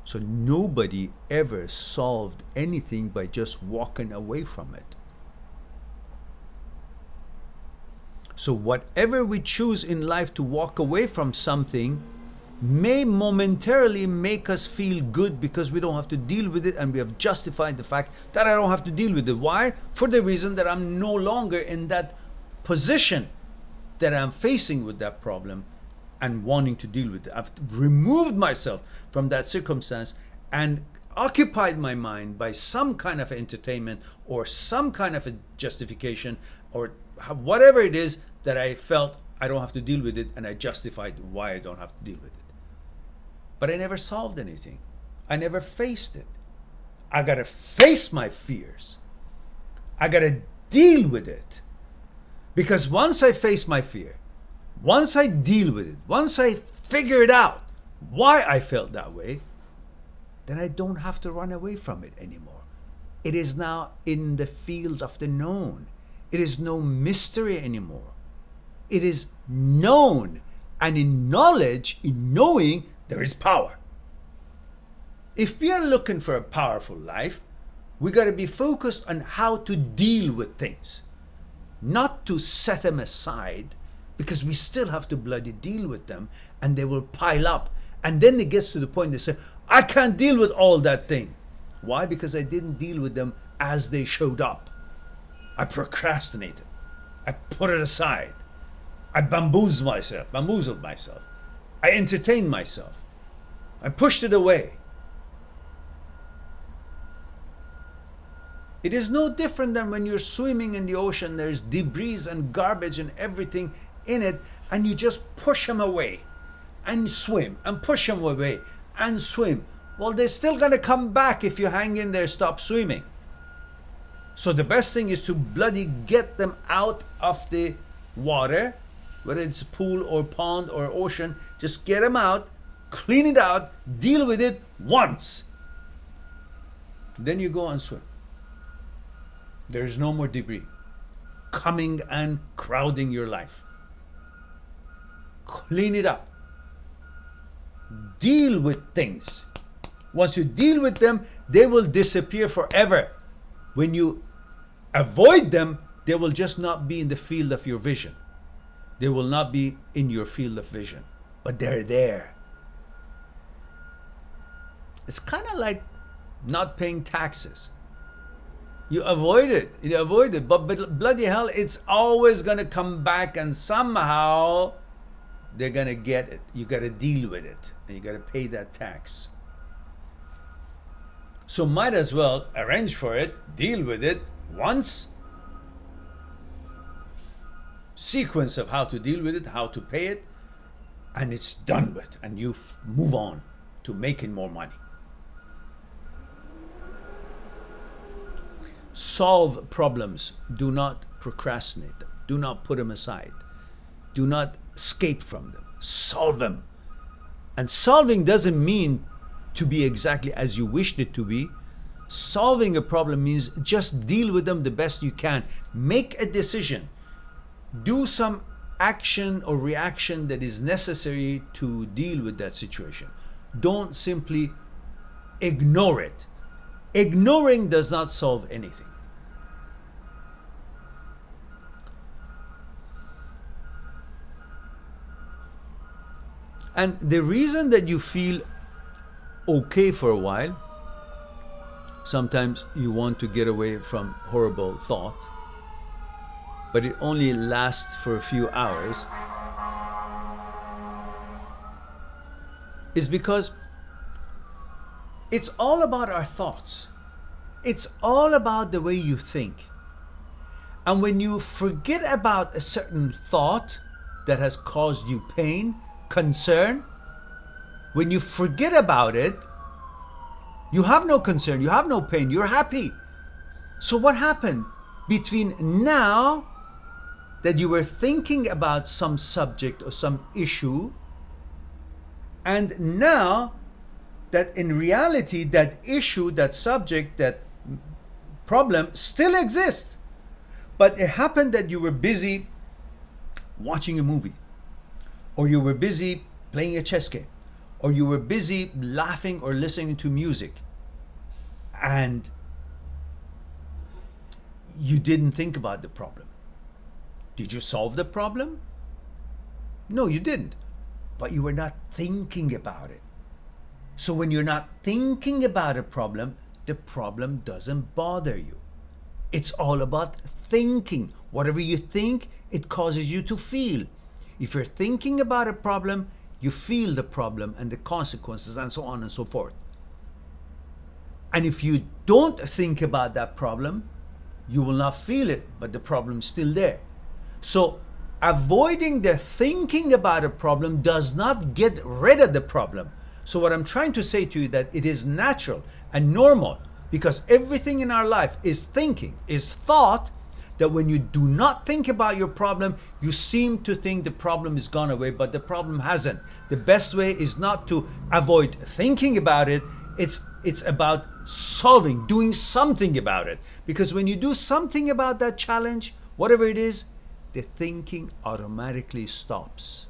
So nobody ever solved anything by just walking away from it. So whatever we choose in life to walk away from something may momentarily make us feel good because we don't have to deal with it, and we have justified the fact that I don't have to deal with it. Why? For the reason that I'm no longer in that position that I'm facing with that problem and wanting to deal with it. I've removed myself from that circumstance and occupied my mind by some kind of entertainment or some kind of a justification or whatever it is that I felt I don't have to deal with it, and I justified why I don't have to deal with it. But I never solved anything. I never faced it. I gotta face my fears. I gotta deal with it. Because once I face my fear, once I deal with it, once I figure it out why I felt that way, then I don't have to run away from it anymore. It is now in the field of the known. It is no mystery anymore. It is known. And in knowledge, in knowing, there is power. If we are looking for a powerful life, we got to be focused on how to deal with things, not to set them aside, because we still have to bloody deal with them, and they will pile up. And then it gets to the point they say, I can't deal with all that thing. Why? Because I didn't deal with them as they showed up. I procrastinated. I put it aside. I bamboozled myself. I entertained myself. I pushed it away. It is no different than when you're swimming in the ocean. There's debris and garbage and everything in it, and you just push them away and swim and push them away and swim. Well, they're still going to come back if you hang in there, stop swimming. So the best thing is to bloody get them out of the water, whether it's pool or pond or ocean. Just get them out, clean it out, deal with it once. Then you go and swim. There's no more debris coming and crowding your life. Clean it up. Deal with things. Once you deal with them, they will disappear forever. When you avoid them, they will just not be in the field of your vision. They will not be in your field of vision, but they're there. It's kind of like not paying taxes. You avoid it, but bloody hell, it's always going to come back, and somehow they're going to get it. You got to deal with it, and you got to pay that tax. So might as well arrange for it, deal with it once, sequence of how to deal with it, how to pay it, and it's done with, and you move on to making more money. Solve problems. Do not procrastinate them. Do not put them aside. Do not escape from them. Solve them. And solving doesn't mean to be exactly as you wished it to be. Solving a problem means just deal with them the best you can. Make a decision. Do some action or reaction that is necessary to deal with that situation. Don't simply ignore it. Ignoring does not solve anything. And the reason that you feel okay for a while, sometimes you want to get away from horrible thought, but it only lasts for a few hours, is because it's all about our thoughts. It's all about the way you think. And when you forget about a certain thought that has caused you pain, concern, when you forget about it, you have no concern, you have no pain, you're happy. So what happened between now that you were thinking about some subject or some issue, and now that in reality that issue, that subject, that problem still exists, but it happened that you were busy watching a movie, or you were busy playing a chess game, or you were busy laughing or listening to music, and you didn't think about the problem. Did you solve the problem? No, you didn't. But you were not thinking about it. So when you're not thinking about a problem, the problem doesn't bother you. It's all about thinking. Whatever you think, it causes you to feel. If you're thinking about a problem, you feel the problem and the consequences and so on and so forth. And if you don't think about that problem, you will not feel it, but the problem's still there. So avoiding the thinking about a problem does not get rid of the problem. So what I'm trying to say to you that it is natural and normal, because everything in our life is thinking, is thought, that when you do not think about your problem, you seem to think the problem is gone away, but the problem hasn't. The best way is not to avoid thinking about it. It's about solving, doing something about it. Because when you do something about that challenge, whatever it is, the thinking automatically stops.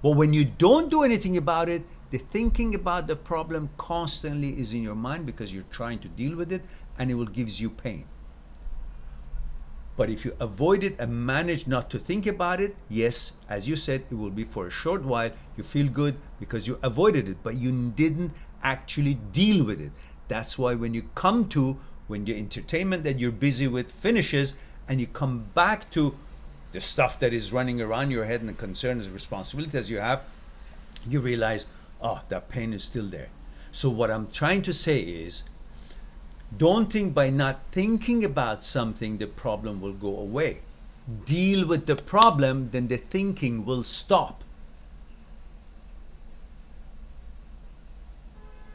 But when you don't do anything about it, the thinking about the problem constantly is in your mind because you're trying to deal with it, and it will give you pain. But if you avoid it and manage not to think about it, yes, as you said, it will be for a short while. You feel good because you avoided it, but you didn't actually deal with it. That's why when the entertainment that you're busy with finishes, and you come back to the stuff that is running around your head and the concerns and responsibilities you have, you realize, oh, that pain is still there. So what I'm trying to say is, don't think by not thinking about something the problem will go away. Deal with the problem, then the thinking will stop.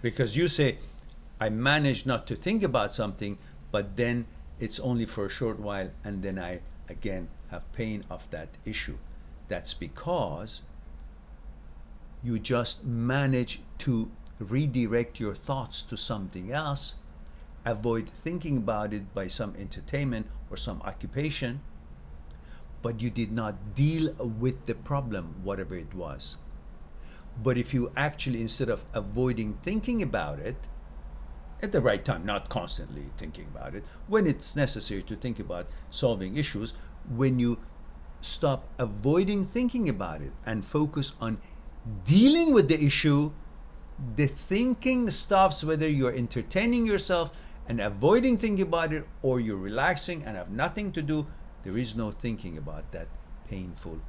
Because you say, I manage not to think about something, but then it's only for a short while, and then I again have pain of that issue. That's because you just manage to redirect your thoughts to something else, avoid thinking about it by some entertainment or some occupation, but you did not deal with the problem, whatever it was. But if you actually, instead of avoiding thinking about it, at the right time, not constantly thinking about it, when it's necessary to think about solving issues, when you stop avoiding thinking about it and focus on dealing with the issue, the thinking stops, whether you're entertaining yourself and avoiding thinking about it, or you're relaxing and have nothing to do. There is no thinking about that painful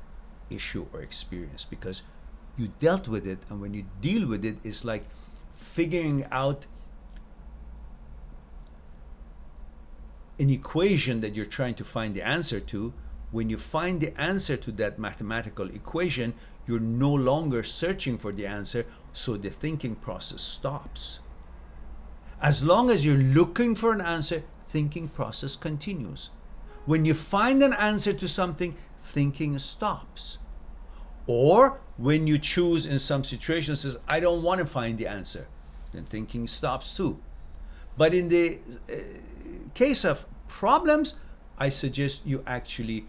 issue or experience, because you dealt with it. And when you deal with it, it's like figuring out an equation that you're trying to find the answer to. When you find the answer to that mathematical equation, you're no longer searching for the answer, so the thinking process stops. As long as you're looking for an answer, thinking process continues. When you find an answer to something, thinking stops. Or when you choose in some situations, says, I don't want to find the answer, then thinking stops too. But in the case of problems, I suggest you actually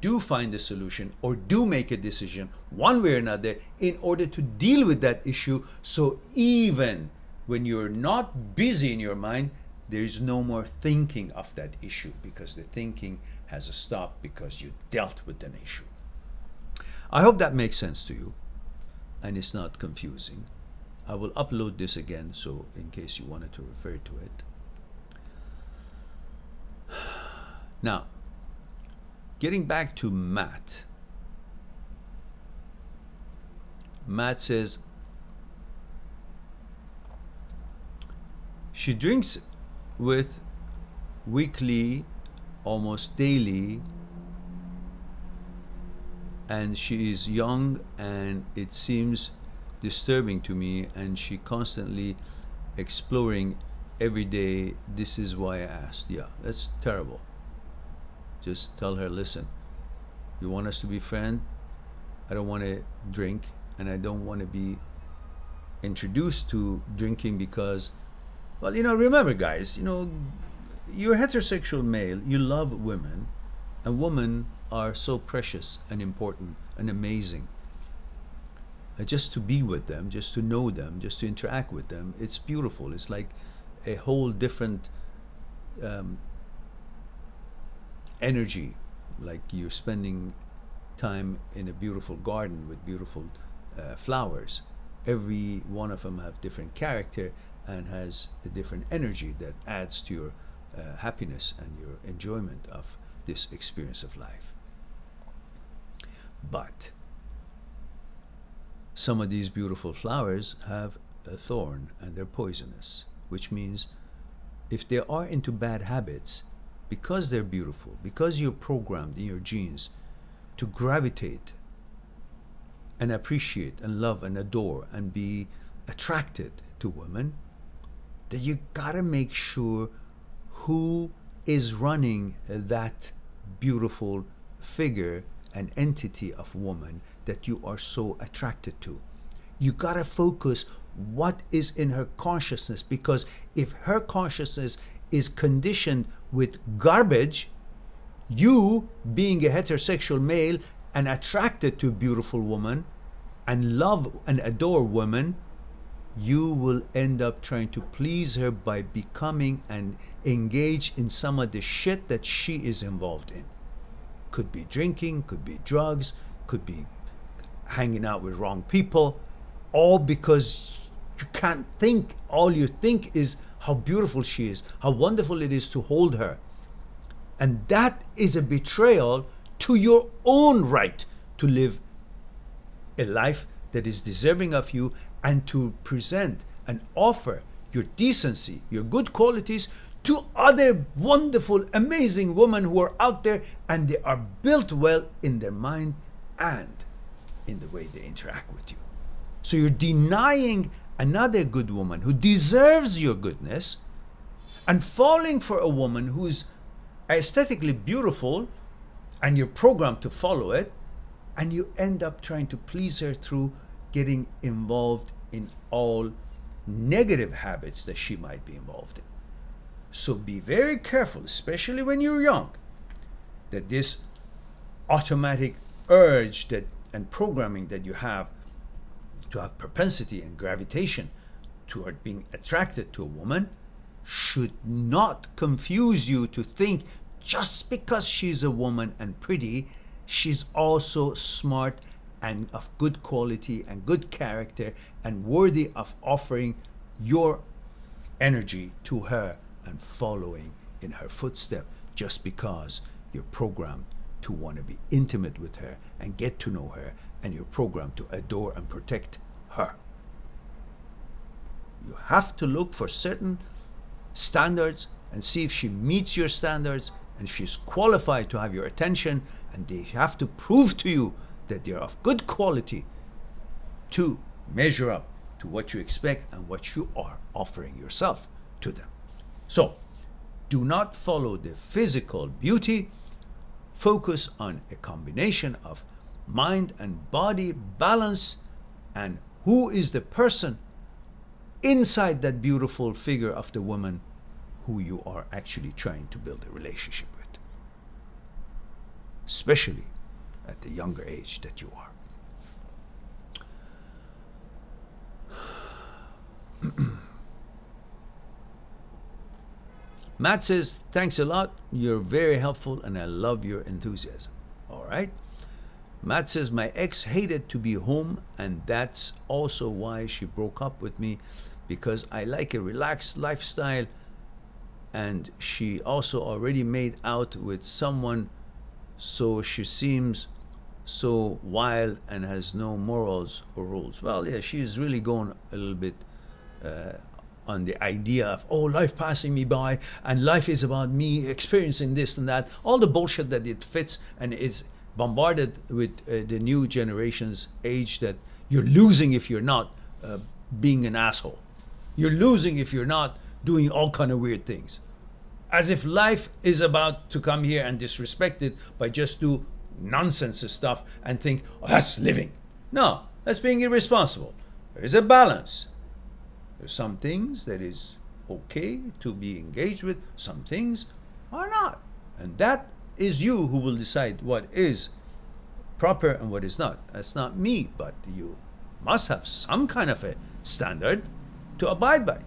do find a solution, or do make a decision one way or another in order to deal with that issue. So even when you're not busy in your mind, there is no more thinking of that issue, because the thinking has stopped because you dealt with an issue. I hope that makes sense to you and it's not confusing. I will upload this again, so in case you wanted to refer to it. Now, getting back to Matt. Matt says, she drinks with weekly, almost daily, and she is young, and it seems disturbing to me, and she constantly exploring every day. This is why I asked. Yeah, that's terrible. Just tell her, listen, you want us to be friends? I don't want to drink, and I don't want to be introduced to drinking because, well, remember, guys, you're a heterosexual male, you love women, and women are so precious and important and amazing. Just to be with them, just to know them, just to interact with them, it's beautiful. It's like a whole different energy, like you're spending time in a beautiful garden with beautiful flowers. Every one of them have different character and has a different energy that adds to your happiness and your enjoyment of this experience of life. But some of these beautiful flowers have a thorn and they're poisonous, which means if they are into bad habits, because they're beautiful, because you're programmed in your genes to gravitate and appreciate and love and adore and be attracted to women, that you gotta make sure who is running that beautiful figure and entity of woman that you are so attracted to. You gotta focus what is in her consciousness, because if her consciousness is conditioned with garbage, you being a heterosexual male and attracted to a beautiful woman and love and adore women, you will end up trying to please her by becoming and engage in some of the shit that she is involved in. Could be drinking, could be drugs, could be hanging out with wrong people, all because you can't think. All you think is how beautiful she is, how wonderful it is to hold her. And that is a betrayal to your own right to live a life that is deserving of you, and to present and offer your decency, your good qualities to other wonderful, amazing women who are out there, and they are built well in their mind and in the way they interact with you. So you're denying another good woman who deserves your goodness and falling for a woman who's aesthetically beautiful, and you're programmed to follow it, and you end up trying to please her through getting involved in all negative habits that she might be involved in. So be very careful, especially when you're young, that this automatic urge that and programming that you have to have propensity and gravitation toward being attracted to a woman should not confuse you to think just because she's a woman and pretty, she's also smart and of good quality and good character and worthy of offering your energy to her and following in her footstep just because you're programmed to want to be intimate with her and get to know her, and you're programmed to adore and protect her. You have to look for certain standards and see if she meets your standards and if she's qualified to have your attention, and they have to prove to you that they're of good quality to measure up to what you expect and what you are offering yourself to them. So, do not follow the physical beauty. Focus on a combination of mind and body balance, and who is the person inside that beautiful figure of the woman who you are actually trying to build a relationship with, especially at the younger age that you are. Matt says, thanks a lot. You're very helpful and I love your enthusiasm. All right. Matt says, my ex hated to be home, and that's also why she broke up with me, because I like a relaxed lifestyle, and she also already made out with someone, so she seems so wild and has no morals or rules. Well, yeah, she's really going a little bit on the idea of, oh, life passing me by, and life is about me experiencing this and that, all the bullshit that it fits and is bombarded with the new generation's age, that you're losing if you're not being an asshole. You're losing if you're not doing all kind of weird things. As if life is about to come here and disrespect it by just do nonsense stuff and think, oh, that's living. No, that's being irresponsible. There's a balance. There's some things that is okay to be engaged with, some things are not. And that is you who will decide what is proper and what is not. That's not me, but you must have some kind of a standard to abide by.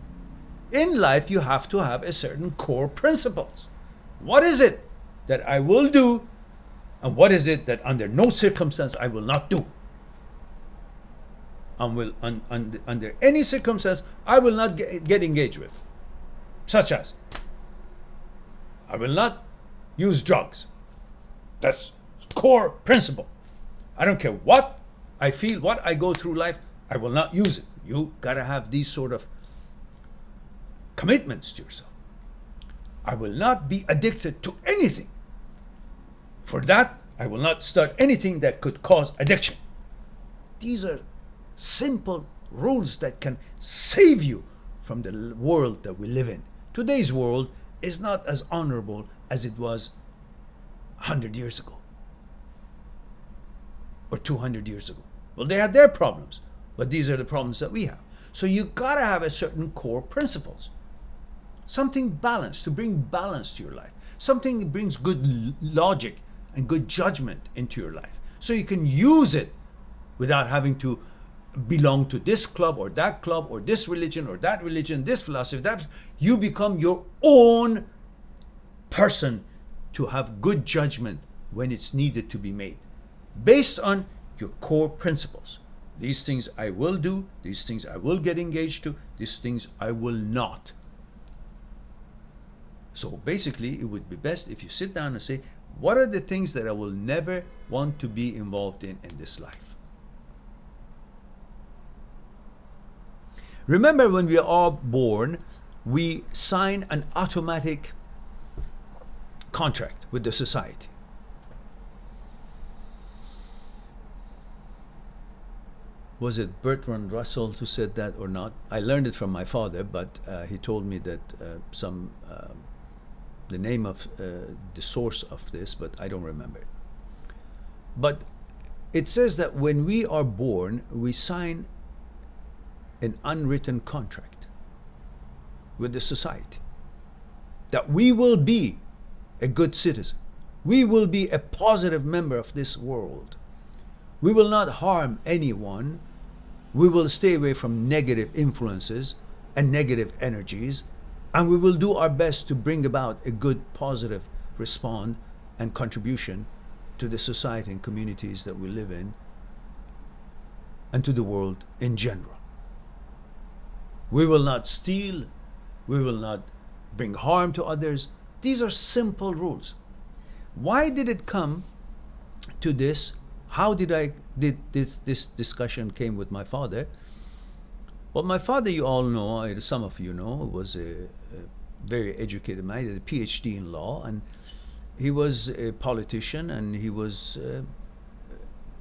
In life, you have to have a certain core principles. What is it that I will do, and what is it that under no circumstance I will not do? And under any circumstance, I will not get engaged with. Such as, I will not use drugs. That's core principle. I don't care what I feel, what I go through life, I will not use it. You gotta have these sort of commitments to yourself. I will not be addicted to anything. For that, I will not start anything that could cause addiction. These are simple rules that can save you from the world that we live in. Today's world is not as honorable as it was 100 years ago or 200 years ago. Well, they had their problems, but these are the problems that we have. So you gotta have a certain core principles. Something balanced, to bring balance to your life. Something that brings good logic and good judgment into your life. So you can use it without having to belong to this club or this religion, this philosophy, that. You become your own person to have good judgment when it's needed to be made, based on your core principles. These things I will do, these things I will get engaged to, these things I will not. So basically, it would be best if you sit down and say, what are the things that I will never want to be involved in this life? Remember, when we are all born, we sign an automatic contract with the society. Was it Bertrand Russell who said that or not? I learned it from my father, but he told me that the name of the source of this, but I don't remember it. But it says that when we are born, we sign an unwritten contract with the society that we will be a good citizen. We will be a positive member of this world. We will not harm anyone. We will stay away from negative influences and negative energies, and we will do our best to bring about a good, positive response and contribution to the society and communities that we live in and to the world in general. We will not steal. We will not bring harm to others. These are simple rules. Why did it come to this? How did this discussion came with my father? Well, my father, you all know, some of you know, was a very educated man. He had a PhD in law, and he was a politician, and he was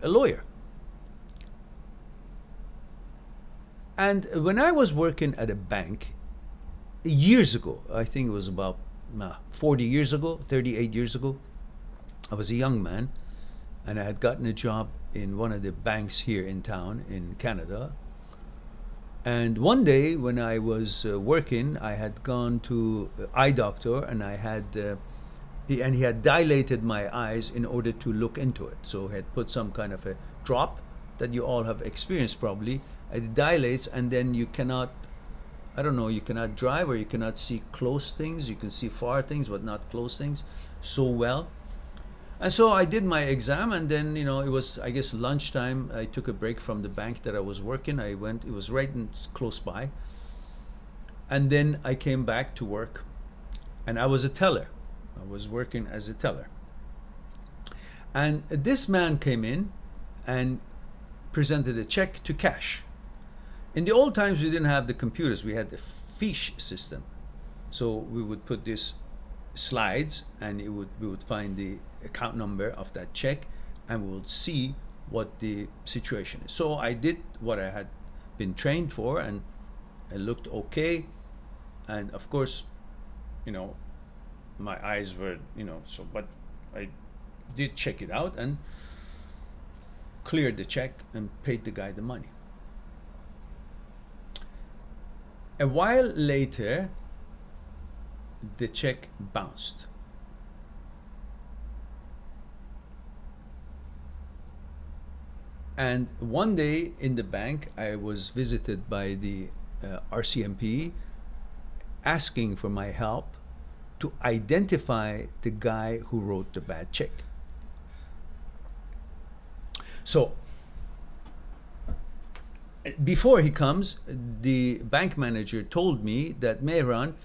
a lawyer. And when I was working at a bank years ago, I think it was about 40 years ago, 38 years ago, I was a young man, and I had gotten a job in one of the banks here in town in Canada. And one day when I was working, I had gone to eye doctor, and he had dilated my eyes in order to look into it. So he had put some kind of a drop that you all have experienced probably. It dilates, and then you cannot, you cannot drive, or you cannot see close things. You can see far things, but not close things so well. And so I did my exam, and then, it was, I guess, lunchtime. I took a break from the bank that I was working. I went, it was right close by. And then I came back to work, and I was a teller. I was working as a teller. And this man came in and presented a check to cash. In the old times, we didn't have the computers. We had the fiche system. So we would put these slides, and we would find the account number of that check, and we would see what the situation is. So I did what I had been trained for, and it looked okay. And of course, my eyes were, but I did check it out and cleared the check and paid the guy the money. A while later, the check bounced. And one day in the bank, I was visited by the RCMP asking for my help to identify the guy who wrote the bad check. So before he comes, the bank manager told me that, Mehran,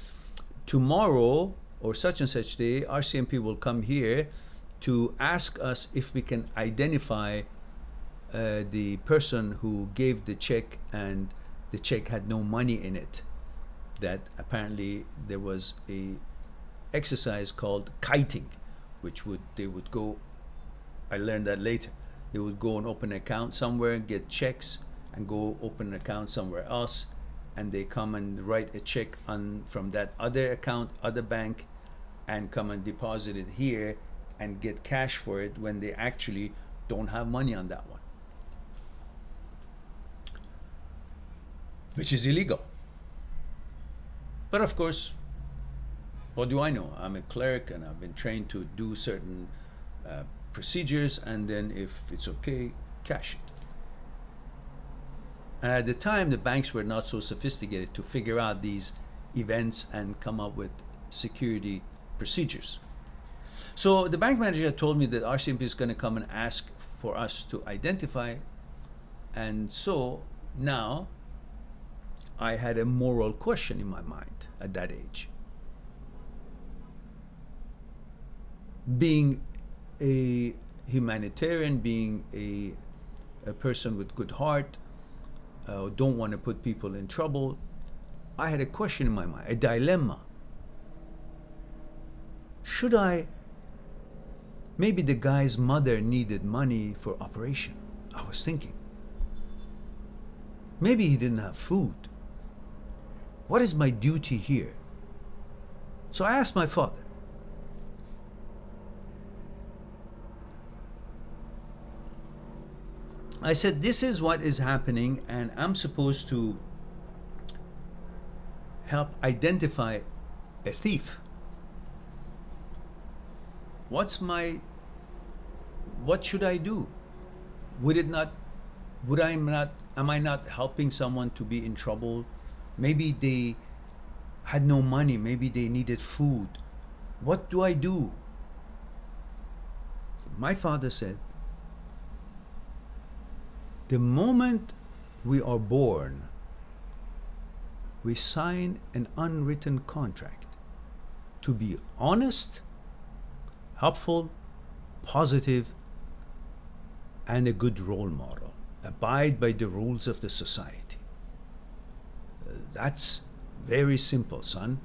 tomorrow or such and such day, RCMP will come here to ask us if we can identify the person who gave the check, and the check had no money in it. That apparently there was a exercise called kiting, which they would go, I learned that later, they would go and open an account somewhere, get checks, and go open an account somewhere else, and they come and write a check from that other account, other bank, and come and deposit it here and get cash for it when they actually don't have money on that one, which is illegal. But of course, what do I know? I'm a clerk, and I've been trained to do certain procedures, and then if it's okay, cash it. And at the time, the banks were not so sophisticated to figure out these events and come up with security procedures. So the bank manager told me that RCMP is going to come and ask for us to identify. And so now I had a moral question in my mind at that age. Being a humanitarian, being a person with good heart, don't want to put people in trouble. I had a question in my mind, a dilemma. Should I? Maybe the guy's mother needed money for operation. I was thinking. Maybe he didn't have food. What is my duty here? So I asked my father. I said, this is what is happening, and I'm supposed to help identify a thief. What should I do? Am I not helping someone to be in trouble? Maybe they had no money, maybe they needed food. What do I do? My father said, the moment we are born, we sign an unwritten contract to be honest, helpful, positive, and a good role model. Abide by the rules of the society. That's very simple, son.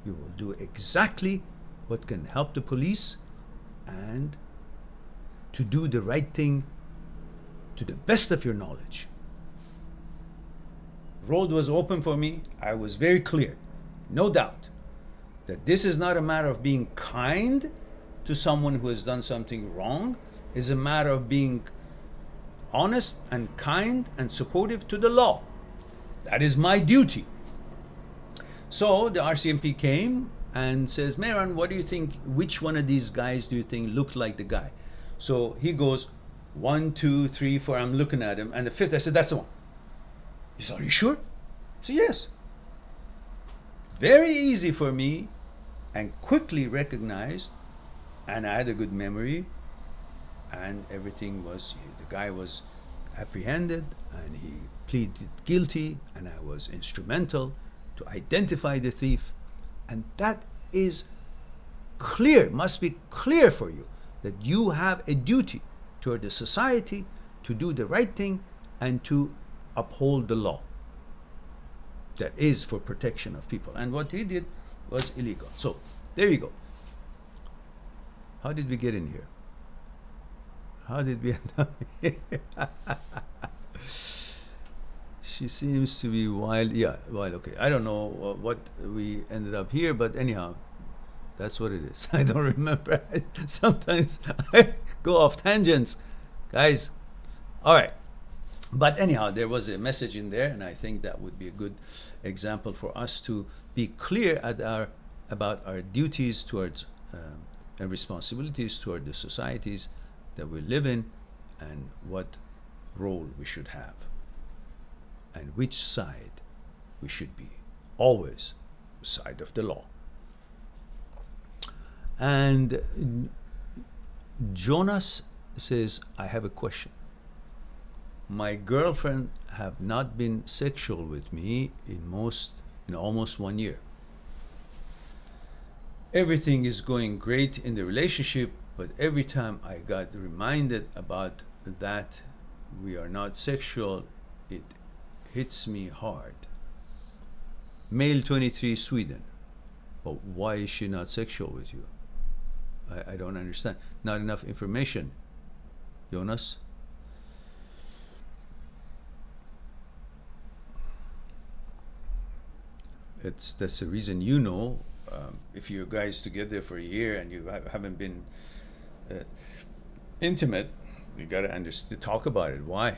You will do exactly what can help the police and to do the right thing to the best of your knowledge. Road was open for me. I was very clear, no doubt, that this is not a matter of being kind to someone who has done something wrong. It's a matter of being honest and kind and supportive to the law. That is my duty. So the RCMP came and says, Mehran, what do you think, which one of these guys do you think looked like the guy? So he goes, 1, 2, 3, 4, I'm looking at him, and the fifth, I said, that's the one. He said, are you sure? I said, yes. Very easy for me, and quickly recognized, and I had a good memory, and everything was, the guy was apprehended, and he pleaded guilty, and I was instrumental to identify the thief. And that is clear, must be clear for you, that you have a duty toward the society to do the right thing and to uphold the law that is for protection of people. And what he did was illegal. So there you go. How did we get in here? How did we end up here? She seems to be wild. Yeah, wild. Okay. I don't know what we ended up here, but anyhow, that's what it is. I don't remember. Sometimes I go off tangents, guys. All right. But anyhow, there was a message in there, and I think that would be a good example for us to be clear about our duties towards and responsibilities toward the societies that we live in, and what role we should have, and which side we should be. Always the side of the law. And Jonas says, I have a question. My girlfriend have not been sexual with me in almost 1 year. Everything is going great in the relationship, but every time I got reminded about that we are not sexual, it hits me hard. Male 23, Sweden. But why is she not sexual with you? I don't understand. Not enough information. Jonas? That's the reason, if you guys together for a year and you haven't been intimate, you got to talk about it. Why?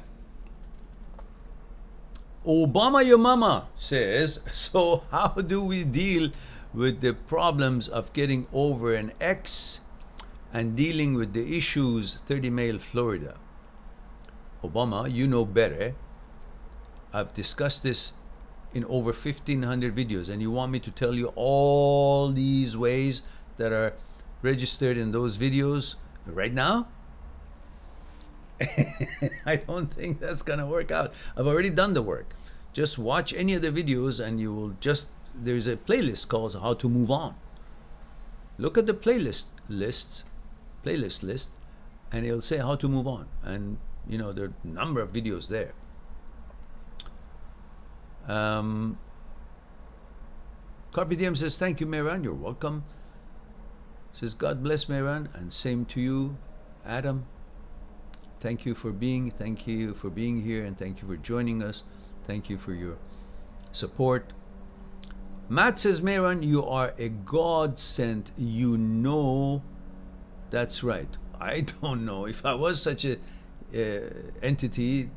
Obama Your Mama says, so how do we deal with the problems of getting over an ex and dealing with the issues? 30 Mile, Florida. Obama, you know better. I've discussed this in over 1,500 videos, and you want me to tell you all these ways that are registered in those videos right now? I don't think that's gonna work out. I've already done the work. Just watch any of the videos and you will there's a playlist called How to Move On. Look at the playlist list, and it'll say how to move on. And there are a number of videos there. Carpe Diem says, thank you, Mehran. You're welcome. Says, God bless, Mehran, and same to you, Adam. Thank you for being here, and thank you for joining us. Thank you for your support. Matt says, Mehran, you are a godsend. You know, that's right. I don't know. If I was such a entity,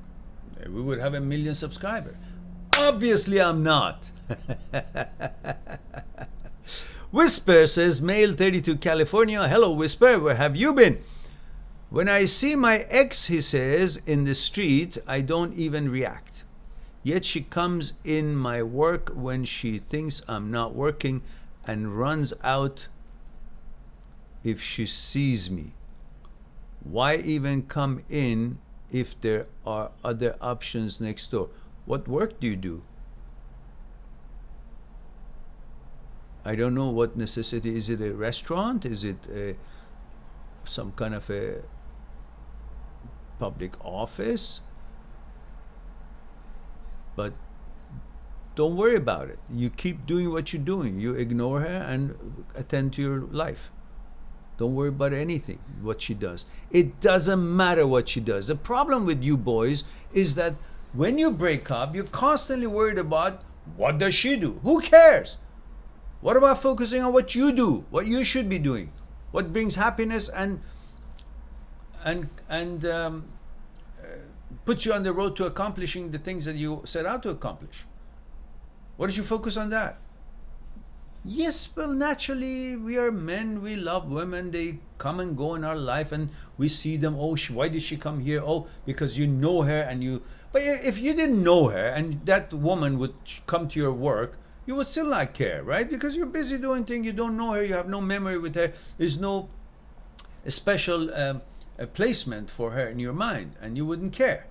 we would have 1 million subscribers. Obviously, I'm not. Whisper says, Male 32 California. Hello, Whisper. Where have you been? When I see my ex, he says, in the street, I don't even react. Yet she comes in my work when she thinks I'm not working and runs out if she sees me. Why even come in if there are other options next door? What work do you do? I don't know what necessity. Is it a restaurant? Is it some kind of a public office? But don't worry about it. You keep doing what you're doing. You ignore her and attend to your life. Don't worry about anything, what she does. It doesn't matter what she does. The problem with you boys is that when you break up, you're constantly worried about what does she do? Who cares? What about focusing on what you do, what you should be doing, what brings happiness and puts you on the road to accomplishing the things that you set out to accomplish? What did you focus on that? Yes, well, naturally, we are men, we love women, they come and go in our life, and we see them, oh, why did she come here? Oh, because you know her, and you... But if you didn't know her, and that woman would come to your work, you would still not care, right? Because you're busy doing things, you don't know her, you have no memory with her, there's no special placement for her in your mind, and you wouldn't care.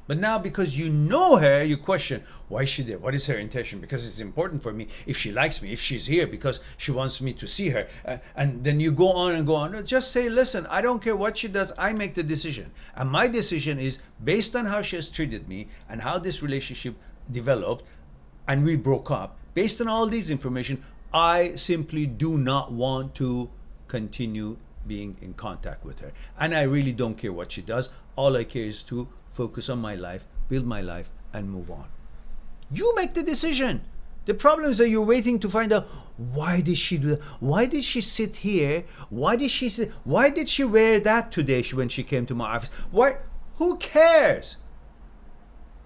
But now, because you know her, you question, why is she there? What is her intention? Because it's important for me. If she likes me, if she's here because she wants me to see her. And then you go on and go on. Just say, listen, I don't care what she does. I make the decision. And my decision is based on how she has treated me and how this relationship developed and we broke up. Based on all these information, I simply do not want to continue being in contact with her. And I really don't care what she does. All I care is to focus on my life, build my life, and move on. You make the decision. The problem is that you're waiting to find out, why did she do that? Why did she sit here? Why did she wear that today when she came to my office? Why? Who cares?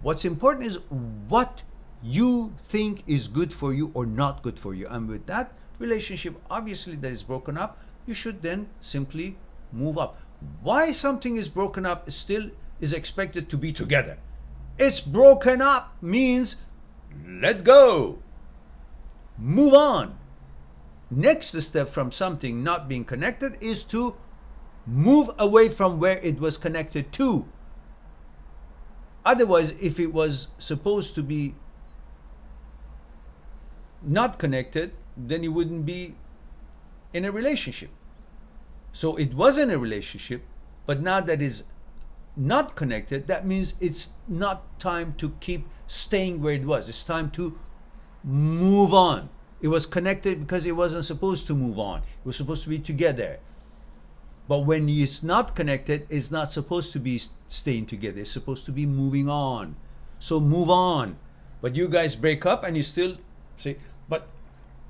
What's important is what you think is good for you or not good for you. And with that relationship, obviously, that is broken up, you should then simply move up. Why something is broken up still is expected to be together. It's broken up means let go. Move on. Next step from something not being connected is to move away from where it was connected to. Otherwise, if it was supposed to be not connected, then you wouldn't be in a relationship. So it wasn't a relationship, but now that is not connected, that means it's not time to keep staying where it was. It's time to move on. It was connected because it wasn't supposed to move on. It was supposed to be together. But when it's not connected, it's not supposed to be staying together. It's supposed to be moving on. So move on. But you guys break up and you still say, but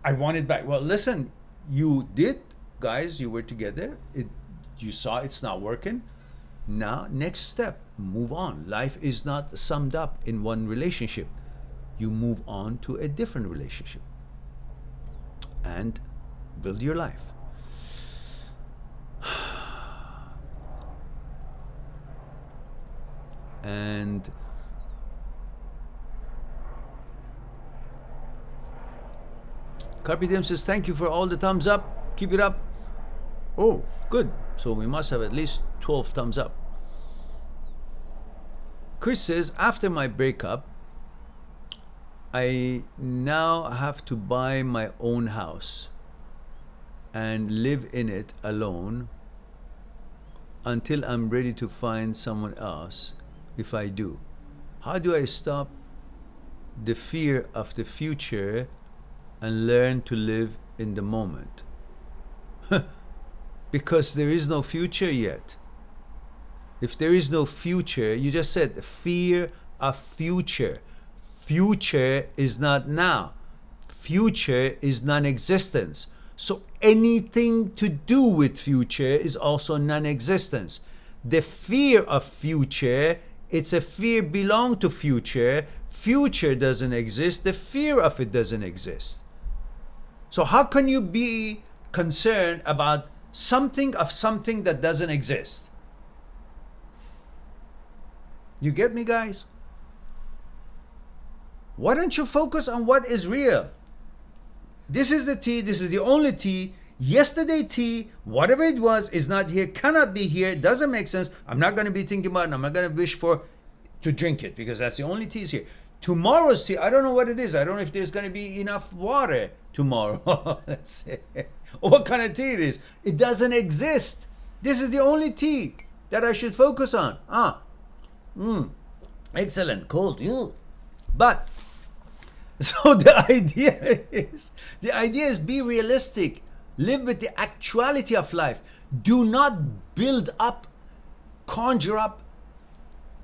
I want it back. Well, listen, you did, guys, you were together. You saw it's not working. Now, next step, move on. Life is not summed up in one relationship. You move on to a different relationship and build your life. And Carpe Diem says, thank you for all the thumbs up. Keep it up. Oh, good. So we must have at least 12 thumbs up. Chris says, after my breakup, I now have to buy my own house and live in it alone until I'm ready to find someone else if I do. How do I stop the fear of the future and learn to live in the moment. Because there is no future yet. If there is no future, you just said fear of future. Future is not now. Future is non-existence. So anything to do with future is also non-existence. The fear of future, it's a fear belong to future. Future doesn't exist. The fear of it doesn't exist. So how can you be concerned about something that doesn't exist? You get me, guys? Why don't you focus on what is real? This is the tea. This is the only tea. Yesterday tea, whatever it was, is not here, cannot be here, doesn't make sense. I'm not going to be thinking about it. I'm not going to wish to drink it because that's the only tea is here. Tomorrow's tea, I don't know what it is. I don't know if there's going to be enough water tomorrow. Let's see. What kind of tea it is. It doesn't exist. This is the only tea that I should focus on. Excellent. Cold. Ew. But so the idea is be realistic. Live with the actuality of life. Do not build up, conjure up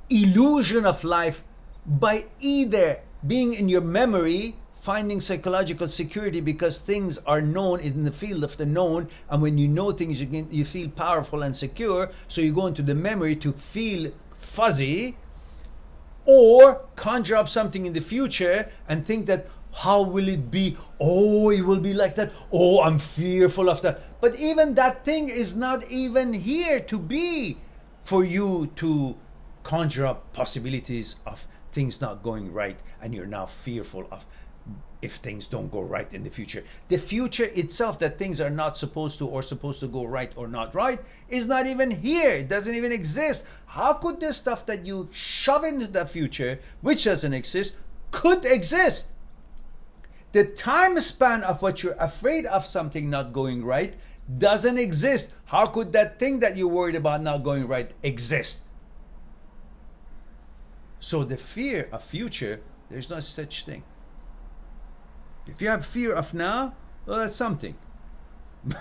illusion of life by either being in your memory, finding psychological security because things are known in the field of the known, and when you know things you feel powerful and secure, so you go into the memory to feel fuzzy, or conjure up something in the future and think that how will it be? Oh, it will be like that. Oh, I'm fearful of that. But even that thing is not even here to be for you to conjure up possibilities of things not going right, and you're now fearful of if things don't go right in the future. The future itself, that things are not supposed to or supposed to go right or not right, is not even here. It doesn't even exist. How could this stuff that you shove into the future, which doesn't exist, could exist? The time span of what you're afraid of something not going right doesn't exist. How could that thing that you're worried about not going right exist? So the fear of future, there's no such thing. If you have fear of now, well, that's something.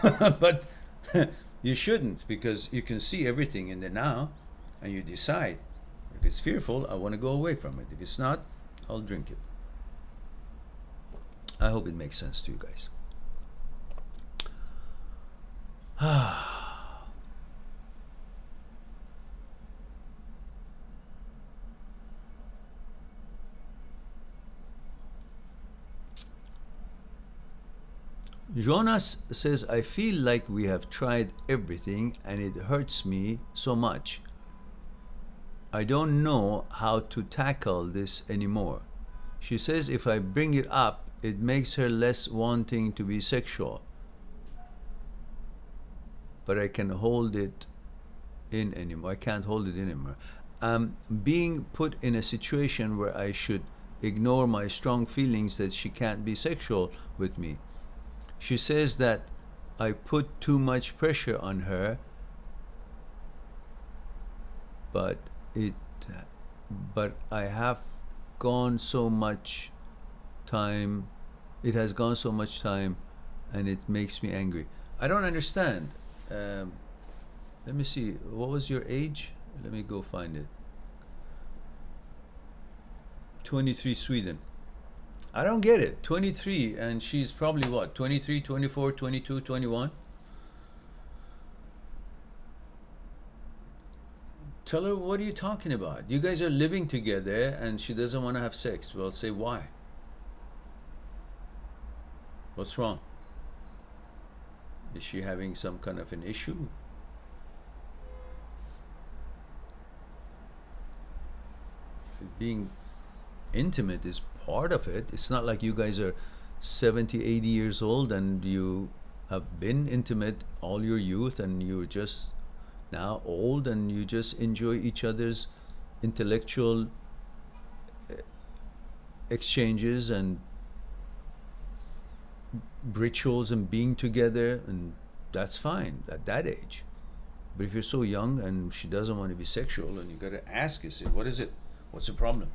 But you shouldn't, because you can see everything in the now and you decide. If it's fearful, I want to go away from it. If it's not, I'll drink it. I hope it makes sense to you guys. Jonas says, I feel like we have tried everything and it hurts me so much. I don't know how to tackle this anymore. She says if I bring it up, it makes her less wanting to be sexual. But I can hold it in anymore. I can't hold it in anymore. I'm being put in a situation where I should ignore my strong feelings that she can't be sexual with me. She says that I put too much pressure on her, but I have gone so much time, it has gone so much time, and it makes me angry. I don't understand. Let me see, what was your age? Let me go find it. 23, Sweden. I don't get it. 23, and she's probably what, 23, 24, 22, 21? Tell her, what are you talking about? You guys are living together and she doesn't want to have sex. Well, say why. What's wrong? Is she having some kind of an issue? Being intimate is part of it. It's not like you guys are 70, 80 years old and you have been intimate all your youth and you're just now old and you just enjoy each other's intellectual exchanges and rituals and being together, and that's fine at that age. But if you're so young and she doesn't want to be sexual, and you got to ask, you say, what is it? What's the problem?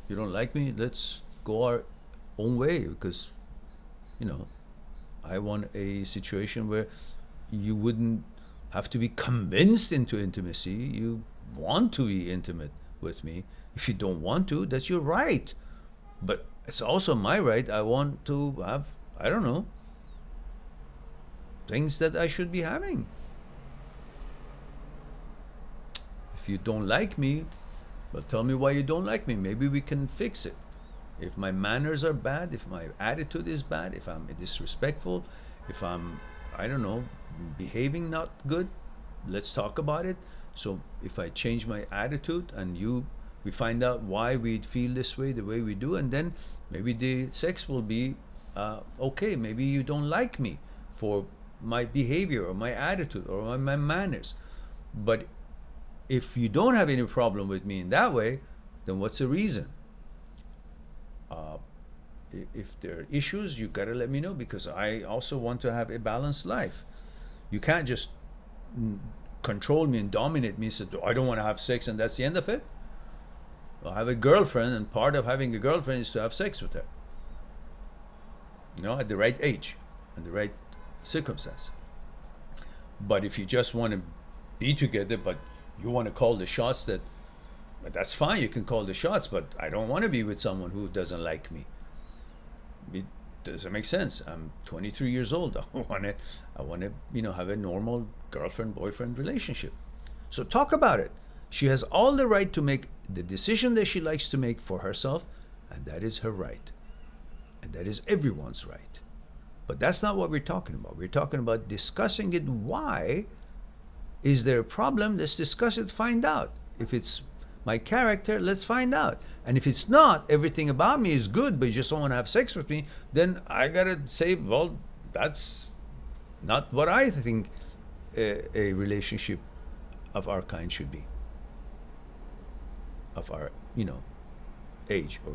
You don't like me? Let's go our own way, because I want a situation where you wouldn't have to be convinced into intimacy. You want to be intimate with me. If you don't want to, that's your right. But it's also my right. I want to have, I don't know, things that I should be having. If you don't like me, well, tell me why you don't like me. Maybe we can fix it. If my manners are bad, if my attitude is bad, if I'm disrespectful, if I'm, I don't know, behaving not good, let's talk about it. So if I change my attitude and we find out why we feel this way, the way we do, and then maybe the sex will be okay. Maybe you don't like me for my behavior or my attitude or my manners. But if you don't have any problem with me in that way, then what's the reason? If there are issues, you gotta let me know, because I also want to have a balanced life. You can't just control me and dominate me. So I don't want to have sex and that's the end of it. I have a girlfriend, and part of having a girlfriend is to have sex with her. At the right age and the right circumstance. But if you just want to be together, but you want to call the shots, that's fine. You can call the shots, but I don't want to be with someone who doesn't like me. It doesn't make sense. I'm 23 years old. I want to, have a normal girlfriend-boyfriend relationship. So talk about it. She has all the right to make the decision that she likes to make for herself, and that is her right. And that is everyone's right. But that's not what we're talking about. We're talking about discussing it. Why? Is there a problem? Let's discuss it, find out. If it's my character, let's find out. And if it's not, everything about me is good, but you just don't want to have sex with me, then I gotta say, well, that's not what I think a relationship of our kind should be. Of our, age or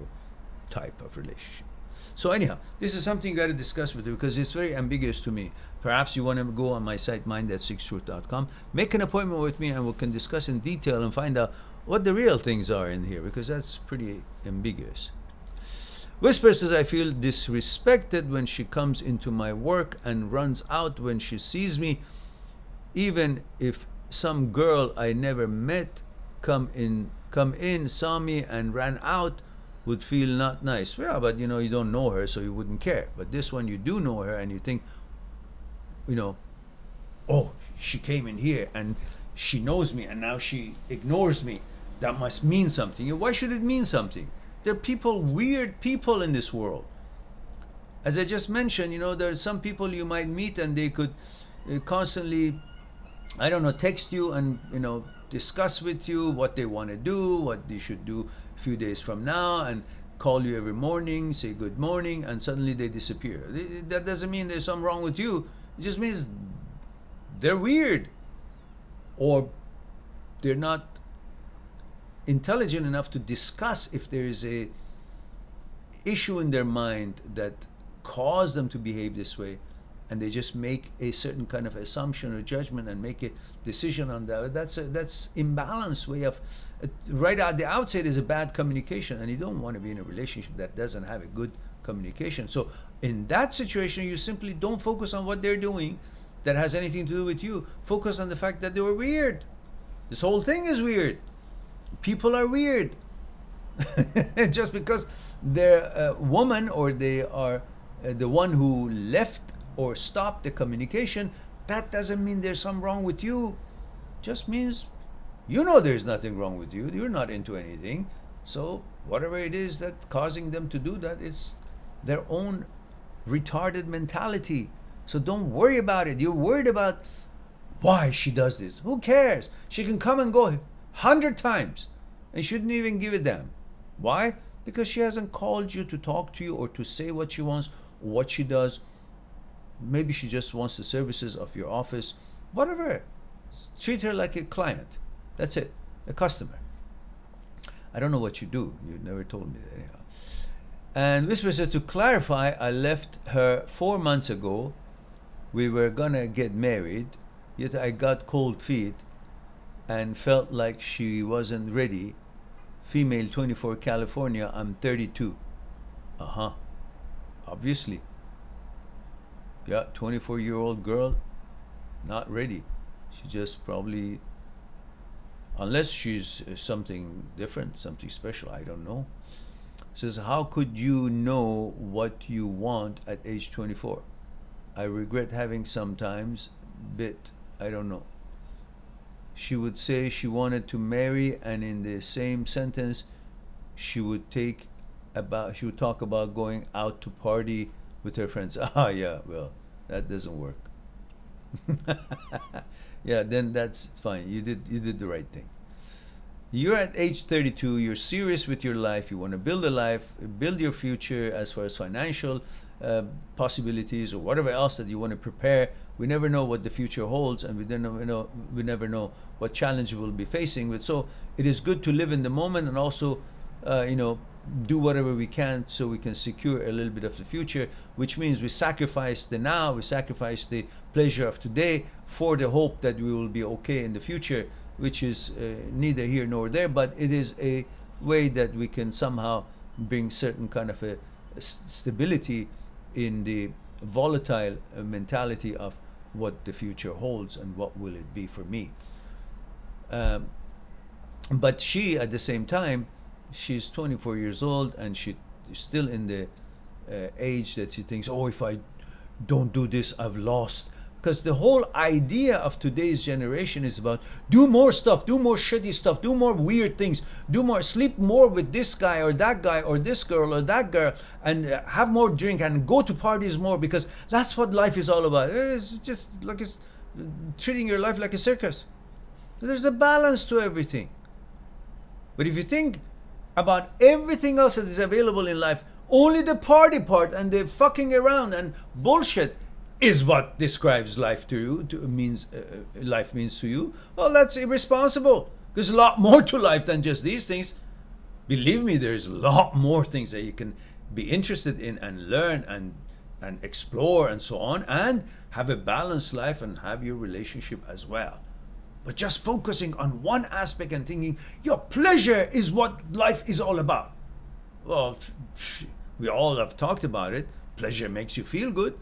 type of relationship. So anyhow, this is something you got to discuss with you, because it's very ambiguous to me. Perhaps you want to go on my site, mind@sixtruth.com, make an appointment with me, and we can discuss in detail and find out what the real things are in here, because that's pretty ambiguous. Whisper says, I feel disrespected when she comes into my work and runs out when she sees me. Even if some girl I never met come in, saw me and ran out, would feel not nice. Yeah, but you don't know her, so you wouldn't care. But this one, you do know her, and you think, oh, she came in here and she knows me, and now she ignores me. That must mean something. Why should it mean something? There are weird people in this world. As I just mentioned, there are some people you might meet, and they could constantly, I don't know, text you and discuss with you what they want to do, what they should do a few days from now, and call you every morning, say good morning, and suddenly they disappear. That doesn't mean there's something wrong with you. It just means they're weird, or they're not intelligent enough to discuss if there is a issue in their mind that caused them to behave this way, and they just make a certain kind of assumption or judgment and make a decision on that. That's imbalanced way of, right at the outset is a bad communication, and you don't want to be in a relationship that doesn't have a good communication. So in that situation, you simply don't focus on what they're doing that has anything to do with you. Focus on the fact that they were weird. This whole thing is weird. People are weird. Just because they're a woman, or they are the one who left or stop the communication, that doesn't mean there's something wrong with you. Just means there's nothing wrong with you. You're not into anything. So whatever it is that causing them to do that, it's their own retarded mentality. So don't worry about it. You're worried about why she does this. Who cares? She can come and go 100 times and shouldn't even give a damn. Why? Because she hasn't called you to talk to you or to say what she wants or what she does. Maybe she just wants the services of your office. Whatever. Treat her like a client. That's it. A customer. I don't know what you do. You never told me that anyhow. And Whisper said, to clarify, I left her 4 months ago. We were gonna get married, yet I got cold feet and felt like she wasn't ready. Female, 24, California. I'm 32. Uh-huh. Obviously. Yeah, 24-year-old girl, not ready. She just probably, unless she's something different, something special, I don't know. Says, how could you know what you want at age 24? I regret having sometimes, but I don't know. She would say she wanted to marry, and in the same sentence, she would talk about going out to party with her friends. Ah, yeah, well, that doesn't work. Yeah, then that's fine. You did the right thing. You're at age 32, you're serious with your life, you want to build a life, build your future as far as financial possibilities or whatever else that you want to prepare. We never know what the future holds, and we never know what challenge we'll be facing with. So it is good to live in the moment, and also do whatever we can so we can secure a little bit of the future, which means we sacrifice the now, we sacrifice the pleasure of today for the hope that we will be okay in the future, which is neither here nor there, but it is a way that we can somehow bring certain kind of a stability in the volatile mentality of what the future holds and what will it be for me. But she, at the same time, she's 24 years old, and she's still in the age that she thinks, oh, if I don't do this, I've lost. Because the whole idea of today's generation is about do more stuff, do more shitty stuff, do more weird things, sleep more with this guy or this girl or that girl, and have more drink and go to parties more, because that's what life is all about. It's just like it's treating your life like a circus. There's a balance to everything. But if you think about everything else that is available in life, only the party part and the fucking around and bullshit is what describes life to you, life means to you, well, that's irresponsible. There's a lot more to life than just these things. Believe me, there's a lot more things that you can be interested in and learn and explore and so on, and have a balanced life and have your relationship as well. But just focusing on one aspect and thinking your pleasure is what life is all about. Well, we all have talked about it. Pleasure makes you feel good.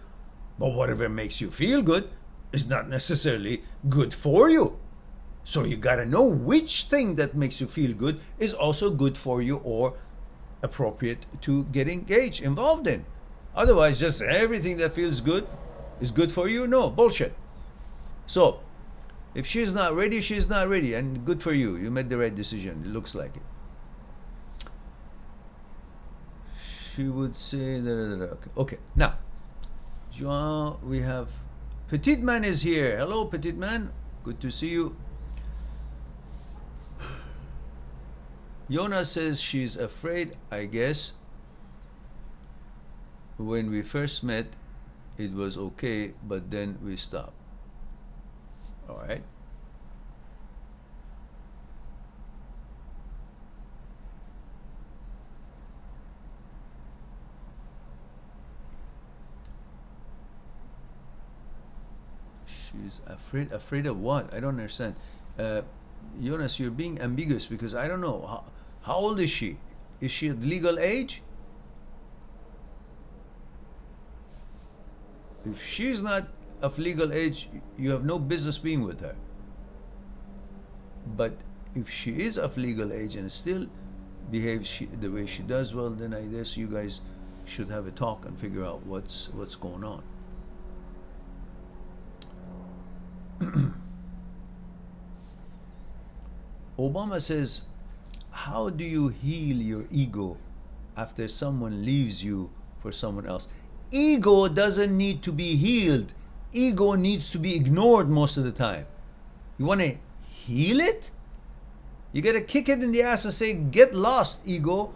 But whatever makes you feel good is not necessarily good for you. So you gotta know which thing that makes you feel good is also good for you or appropriate to get involved in. Otherwise, just everything that feels good is good for you. No, bullshit. So, if she's not ready, she's not ready. And good for you. You made the right decision. It looks like it. She would say, okay. Now, we have Petite Man is here. Hello, Petite Man. Good to see you. Yona says she's afraid, I guess. When we first met, it was okay, but then we stopped. All right. She's afraid. Afraid of what? I don't understand. Jonas, you're being ambiguous, because I don't know. How old is she? Is she at legal age? If she's not of legal age, you have no business being with her. But if she is of legal age and still behaves the way she does, well, then I guess you guys should have a talk and figure out what's going on. Obama says, how do you heal your ego after someone leaves you for someone else? Ego doesn't need to be healed. Ego needs to be ignored most of the time. You want to heal it? You got to kick it in the ass and say, get lost, ego.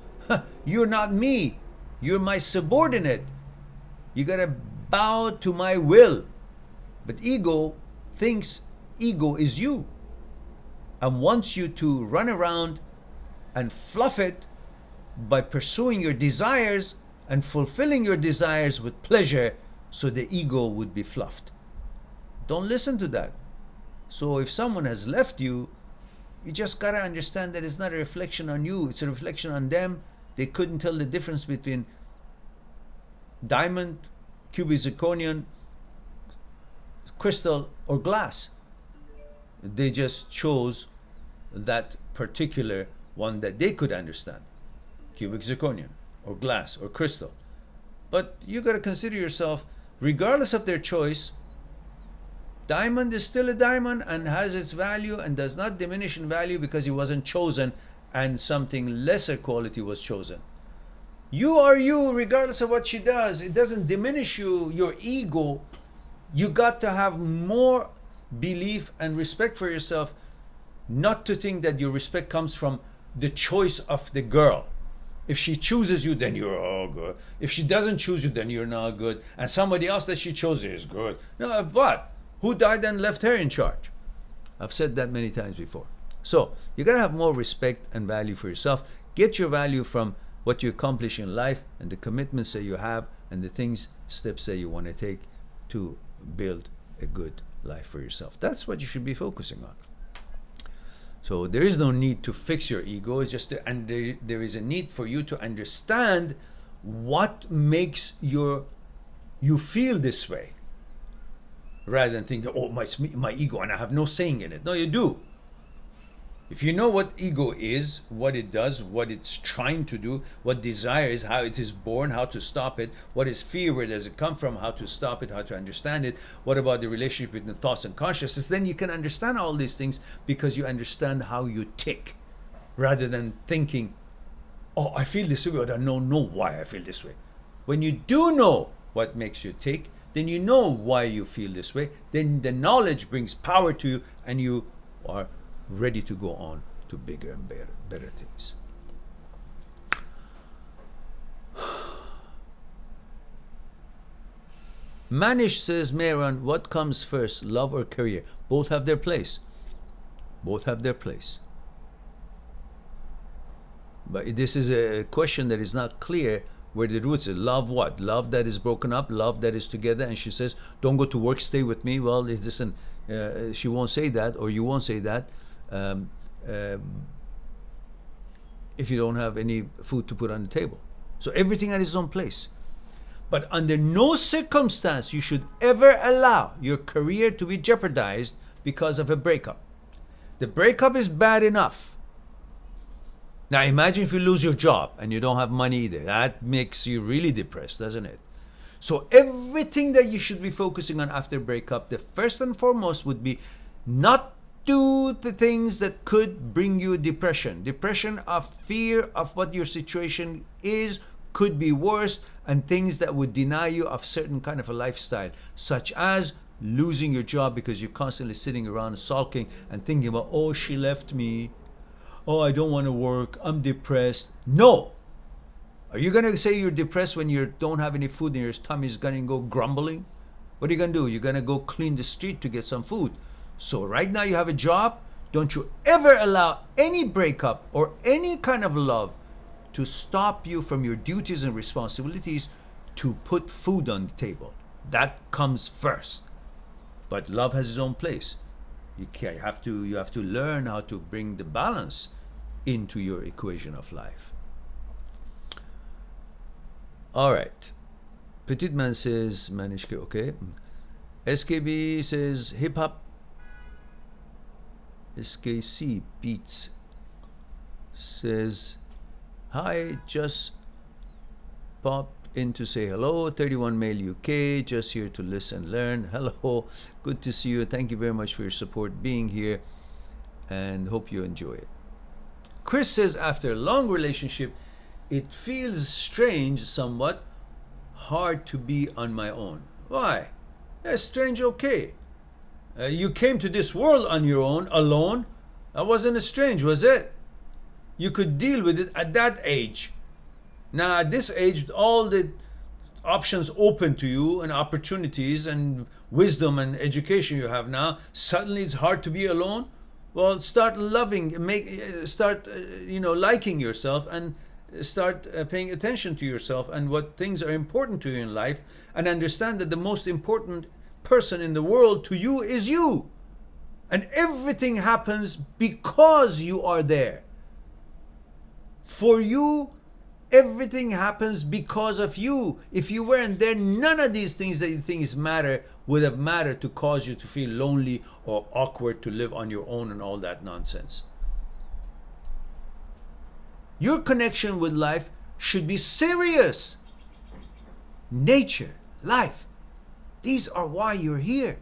You're not me. You're my subordinate. You got to bow to my will. But ego thinks ego is you and wants you to run around and fluff it by pursuing your desires and fulfilling your desires with pleasure, so the ego would be fluffed. Don't listen to that. So if someone has left you, you just gotta understand that it's not a reflection on you, it's a reflection on them. They couldn't tell the difference between diamond, cubic zirconium, crystal, or glass. They just chose that particular one that they could understand, cubic zirconium or glass or crystal. But you got to consider yourself, regardless of their choice, diamond is still a diamond and has its value and does not diminish in value because it wasn't chosen and something lesser quality was chosen. You are you regardless of what she does. It doesn't diminish you, your ego. You got to have more belief and respect for yourself, not to think that your respect comes from the choice of the girl. If she chooses you, then you're all good. If she doesn't choose you, then you're not good. And somebody else that she chose is good. No, but who died and left her in charge? I've said that many times before. So you got to have more respect and value for yourself. Get your value from what you accomplish in life and the commitments that you have and the things, steps that you want to take to build a good life for yourself. That's what you should be focusing on. So there is no need to fix your ego. It's just there is a need for you to understand what makes you feel this way, rather than thinking, oh, my ego and I have no saying in it. No, you do. If you know what ego is, what it does, what it's trying to do, what desire is, how it is born, how to stop it, what is fear, where does it come from, how to stop it, how to understand it, what about the relationship between thoughts and consciousness, then you can understand all these things because you understand how you tick, rather than thinking, oh, I feel this way, but I don't know why I feel this way. When you do know what makes you tick, then you know why you feel this way, then the knowledge brings power to you and you are ready to go on to bigger and better things. Manish says, Mehran, what comes first, love or career? Both have their place. Both have their place. But this is a question that is not clear where the roots is. Love what? Love that is broken up, love that is together, and she says, don't go to work, stay with me. Well, it isn't, she won't say that, or you won't say that. If you don't have any food to put on the table. So everything at its own place. But under no circumstance you should ever allow your career to be jeopardized because of a breakup. The breakup is bad enough. Now imagine if you lose your job and you don't have money either. That makes you really depressed, doesn't it? So everything that you should be focusing on after breakup, the first and foremost would be not do the things that could bring you depression. Depression of fear of what your situation is, could be worse, and things that would deny you of certain kind of a lifestyle, such as losing your job because you're constantly sitting around sulking and thinking about, oh, she left me. Oh, I don't want to work. I'm depressed. No. Are you going to say you're depressed when you don't have any food and your tummy is going to go grumbling? What are you going to do? You're going to go clean the street to get some food. So right now you have a job. Don't you ever allow any breakup or any kind of love to stop you from your duties and responsibilities to put food on the table. That comes first. But love has its own place. You have to learn how to bring the balance into your equation of life. All right. Petit Man says, Manishke, okay. SKB says, hip hop. SKC Beats says, hi, just popped in to say hello. 31 Mail UK, just here to listen and learn. Hello, good to see you. Thank you very much for your support being here and hope you enjoy it. Chris says, after a long relationship, it feels strange, somewhat hard to be on my own. Why? That's strange, okay. You came to this world on your own, alone. That wasn't strange, was it? You could deal with it at that age. Now, at this age, all the options open to you and opportunities and wisdom and education you have now, suddenly it's hard to be alone. Well, start loving, liking yourself and start paying attention to yourself and what things are important to you in life, and understand that the most important person in the world to you is you. And everything happens because you are there. For you Everything happens because of you. If you weren't there, none of these things that you think matter would have mattered to cause you to feel lonely or awkward to live on your own and all that nonsense. Your connection with life should be serious. Nature, life, these are why you're here.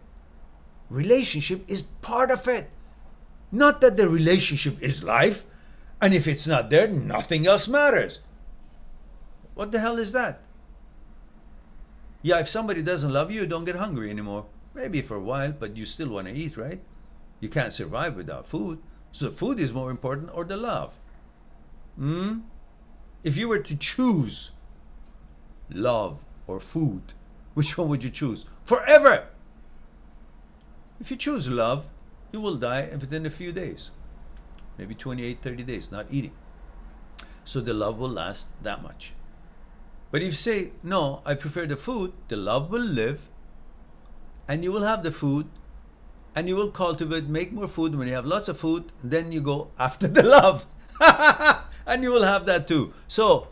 Relationship is part of it. Not that the relationship is life, and if it's not there, nothing else matters. What the hell is that? Yeah, if somebody doesn't love you, you don't get hungry anymore. Maybe for a while, but you still want to eat, right? You can't survive without food. So food is more important, or the love. If you were to choose love or food, which one would you choose? Forever! If you choose love, you will die within a few days. Maybe 28, 30 days, not eating. So the love will last that much. But if you say, no, I prefer the food, the love will live, and you will have the food, and you will cultivate, make more food. When you have lots of food, then you go after the love. And you will have that too. So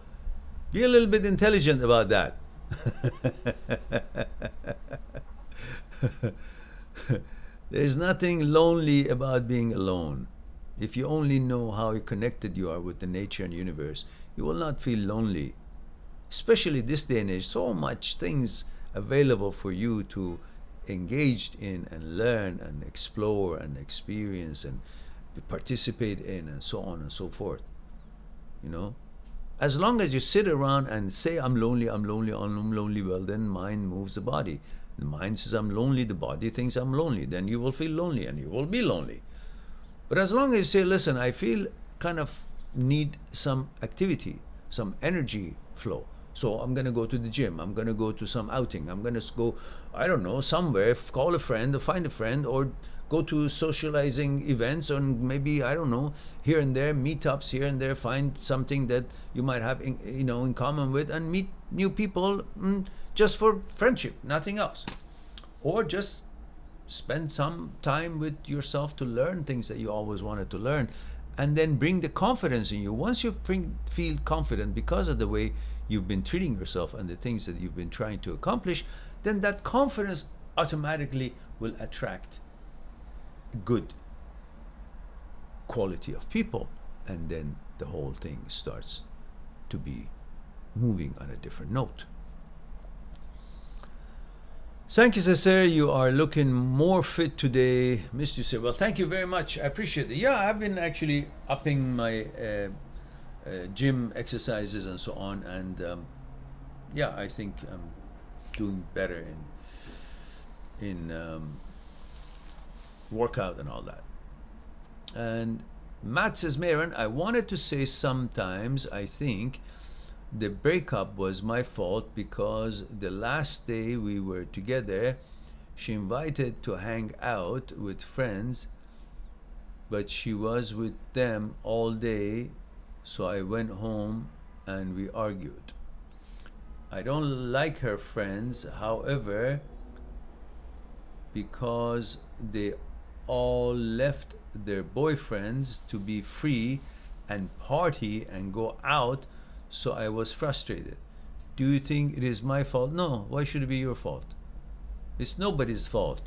be a little bit intelligent about that. There's nothing lonely about being alone. If you only know how connected you are with the nature and universe, you will not feel lonely. Especially this day and age, so much things available for you to engage in and learn and explore and experience and participate in, and so on and so forth. You know, as long as you sit around and say, I'm lonely, I'm lonely, I'm lonely, well, then mind moves the body. The mind says, I'm lonely, the body thinks I'm lonely. Then you will feel lonely and you will be lonely. But as long as you say, listen, I feel kind of need some activity, some energy flow. So I'm going to go to the gym. I'm going to go to some outing. I'm going to go, I don't know, somewhere, call a friend or find a friend, or go to socializing events, or maybe, I don't know, here and there, meetups here and there, find something that you might have in common with, and meet new people just for friendship, nothing else. Or just spend some time with yourself to learn things that you always wanted to learn, and then bring the confidence in you. Once you feel confident because of the way you've been treating yourself and the things that you've been trying to accomplish, then that confidence automatically will attract good quality of people, and then the whole thing starts to be moving on a different note. Thank you, sir. You are looking more fit today. Missed you, sir. Well, thank you very much. I appreciate it. Yeah, I've been actually upping my gym exercises and so on, and yeah, I think I'm doing better in workout and all that. And Matt says, Mehran, I wanted to say sometimes I think the breakup was my fault, because the last day we were together, she invited to hang out with friends, but she was with them all day, so I went home and we argued. I don't like her friends, however, because they all left their boyfriends to be free and party and go out, so I was frustrated. Do you think it is my fault? No. Why should it be your fault? It's nobody's fault.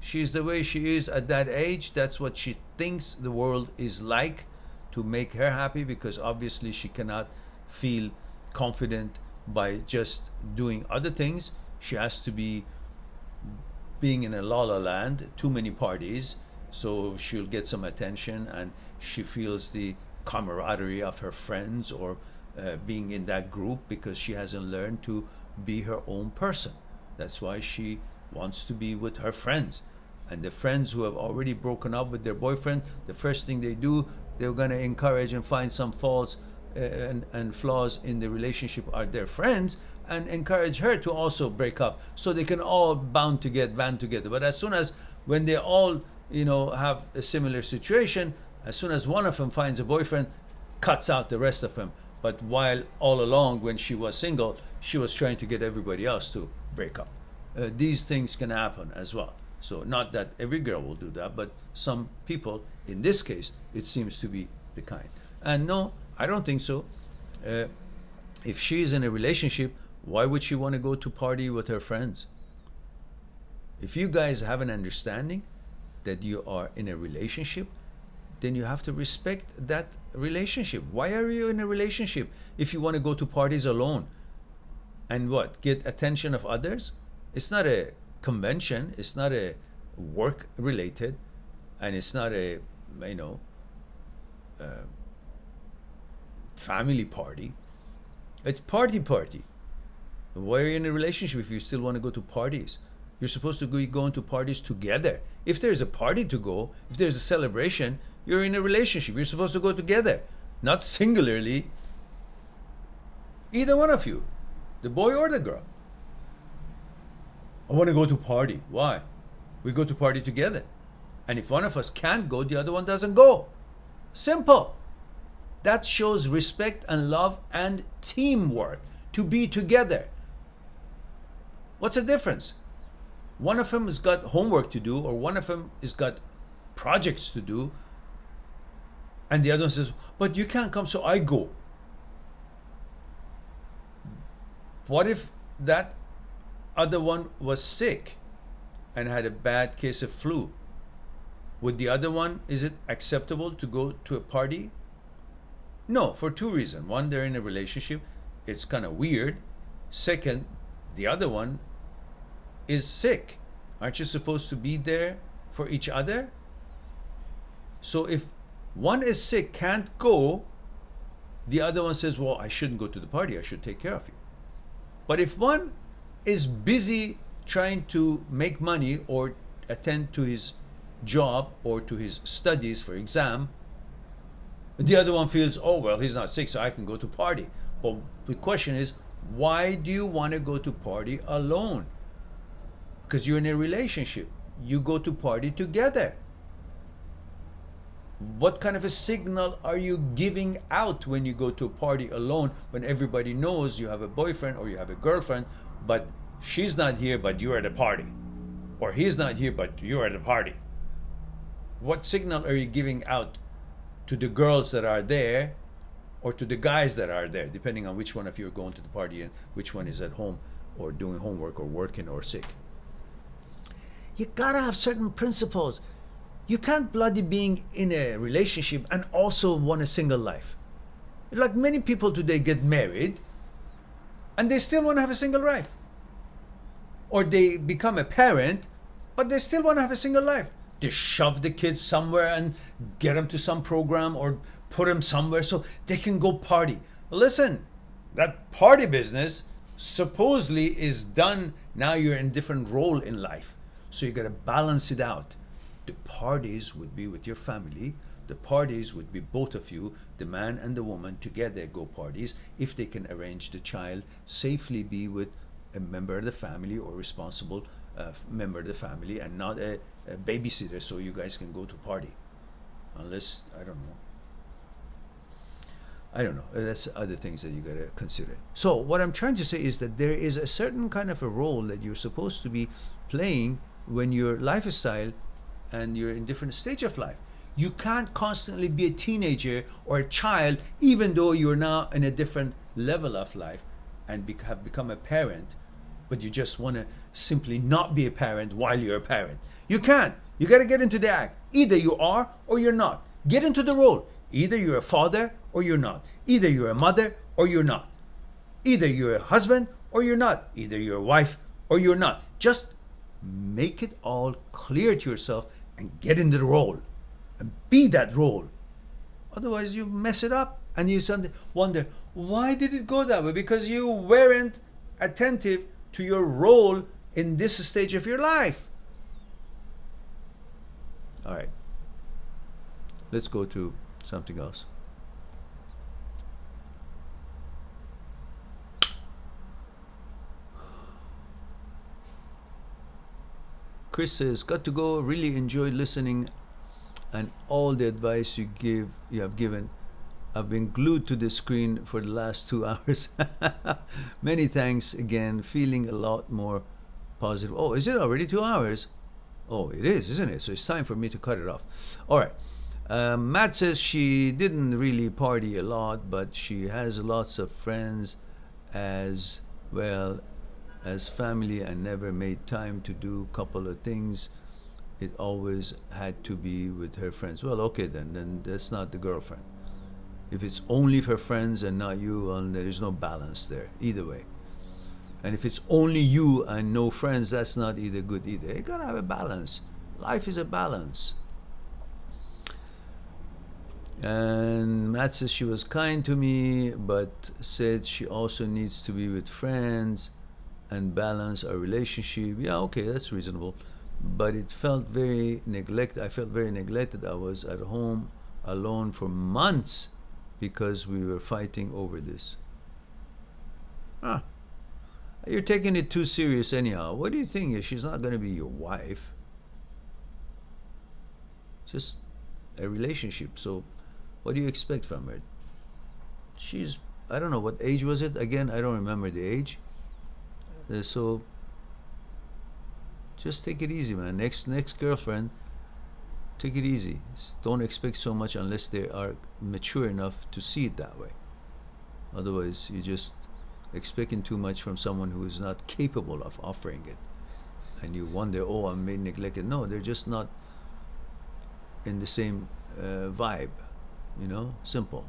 She's the way she is at that age. That's what she thinks the world is like, to make her happy, because obviously she cannot feel confident by just doing other things. She has to be being in a la-la land, too many parties, so she'll get some attention, and she feels the camaraderie of her friends, or being in that group, because she hasn't learned to be her own person. That's why she wants to be with her friends. And the friends who have already broken up with their boyfriend, the first thing they do, they're going to encourage and find some faults and flaws in the relationship are their friends, and encourage her to also break up, so they can all band together. But as soon as, when they all have a similar situation, as soon as one of them finds a boyfriend, cuts out the rest of them. But while all along, when she was single, she was trying to get everybody else to break up. These things can happen as well. So not that every girl will do that, but some people, in this case, it seems to be the kind. And no, I don't think so. If she's in a relationship, why would she want to go to party with her friends? If you guys have an understanding that you are in a relationship, then you have to respect that relationship. Why are you in a relationship if you want to go to parties alone and what, get attention of others? It's not a convention, it's not a work related, and it's not a, you know, family party. It's party. Why are you in a relationship if you still want to go to parties? You're supposed to be going to parties together. If there's a party to go, if there's a celebration, you're in a relationship. You're supposed to go together, not singularly. Either one of you, the boy or the girl. I want to go to party. Why? We go to party together. And if one of us can't go, the other one doesn't go. Simple. That shows respect and love and teamwork, to be together. What's the difference? One of them has got homework to do, or one of them has got projects to do, and the other one says, but you can't come, so I go. What if that other one was sick and had a bad case of flu? Would the other one, is it acceptable to go to a party? No, for two reasons. One, they're in a relationship. It's kind of weird. Second, the other one is sick. Aren't you supposed to be there for each other? So if one is sick, can't go, the other one says, well, I shouldn't go to the party, I should take care of you. But if one is busy trying to make money or attend to his job or to his studies for exam, the other one feels, oh, well, he's not sick, so I can go to party. But the question is, why do you want to go to party alone? Because you're in a relationship. You go to party together. What kind of a signal are you giving out when you go to a party alone, when everybody knows you have a boyfriend or you have a girlfriend, but she's not here, but you're at a party? Or he's not here, but you're at a party? What signal are you giving out to the girls that are there, or to the guys that are there, depending on which one of you are going to the party and which one is at home or doing homework or working or sick? You gotta have certain principles. You can't bloody being in a relationship and also want a single life. Like many people today get married and they still want to have a single life. Or they become a parent, but they still want to have a single life. They shove the kids somewhere and get them to some program or put them somewhere so they can go party. Listen, that party business supposedly is done. Now you're in a different role in life. So you got to balance it out. The parties would be with your family. The parties would be both of you, the man and the woman, together go parties. If they can arrange the child safely be with a member of the family or responsible member of the family, and not a babysitter, so you guys can go to party. Unless, I don't know. That's other things that you got to consider. So what I'm trying to say is that there is a certain kind of a role that you're supposed to be playing when your lifestyle and you're in different stage of life. You can't constantly be a teenager or a child, even though you're now in a different level of life and have become a parent, but you just want to simply not be a parent while you're a parent. You can't. You got to get into the act. Either you are or you're not. Get into the role. Either you're a father or you're not. Either you're a mother or you're not. Either you're a husband or you're not. Either you're a wife or you're not. Just make it all clear to yourself and get into the role and be that role. Otherwise you mess it up and you suddenly wonder, why did it go that way? Because you weren't attentive to your role in this stage of your life. All right, let's go to something else. Chris says, got to go, really enjoyed listening and all the advice you have given. I've been glued to the screen for the last 2 hours. Many thanks again, feeling a lot more positive. Oh, is it already 2 hours? Oh, it is, isn't it? So it's time for me to cut it off. All right. Matt says she didn't really party a lot, but she has lots of friends as well as family and never made time to do a couple of things. It always had to be with her friends. Well, okay, then that's not the girlfriend. If it's only for friends and not you, well, there is no balance there either way. And if it's only you and no friends, that's not either good either. You gotta have a balance. Life is a balance. And Matt says she was kind to me, but said she also needs to be with friends and balance our relationship. Yeah, okay, that's reasonable. But it felt very neglected. I felt very neglected. I was at home alone for months because we were fighting over this. Ah, you're taking it too serious anyhow. What do you think? She's not going to be your wife. Just a relationship. So what do you expect from her? She's, I don't know, what age was it? Again, I don't remember the age. So just take it easy, man. Next girlfriend, take it easy. Don't expect so much unless they are mature enough to see it that way. Otherwise, you're just expecting too much from someone who is not capable of offering it. And you wonder, oh, I'm being neglected. No, they're just not in the same vibe. You know, simple.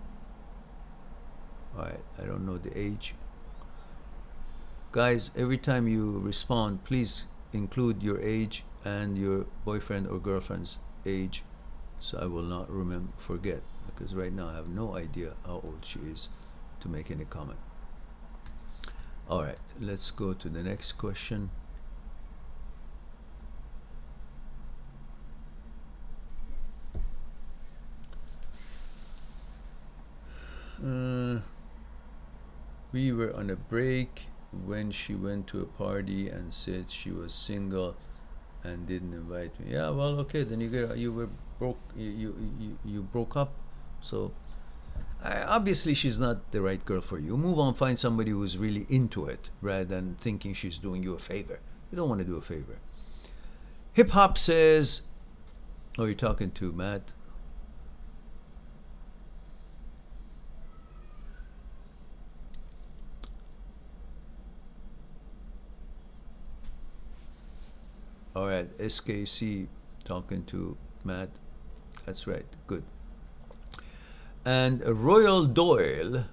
All right, I don't know the age. Guys, every time you respond, please include your age and your boyfriend or girlfriend's age, so I will not forget, because right now I have no idea how old she is to make any comment. All right, let's go to the next question. We were on a break when she went to a party and said she was single and didn't invite me. Yeah, well, okay, then you broke up. So obviously she's not the right girl for you. Move on, find somebody who's really into it rather than thinking she's doing you a favor. You don't want to do a favor. Hip Hop says, oh, you're talking to Matt. All right, SKC talking to Matt. That's right, good. And Royal Doyle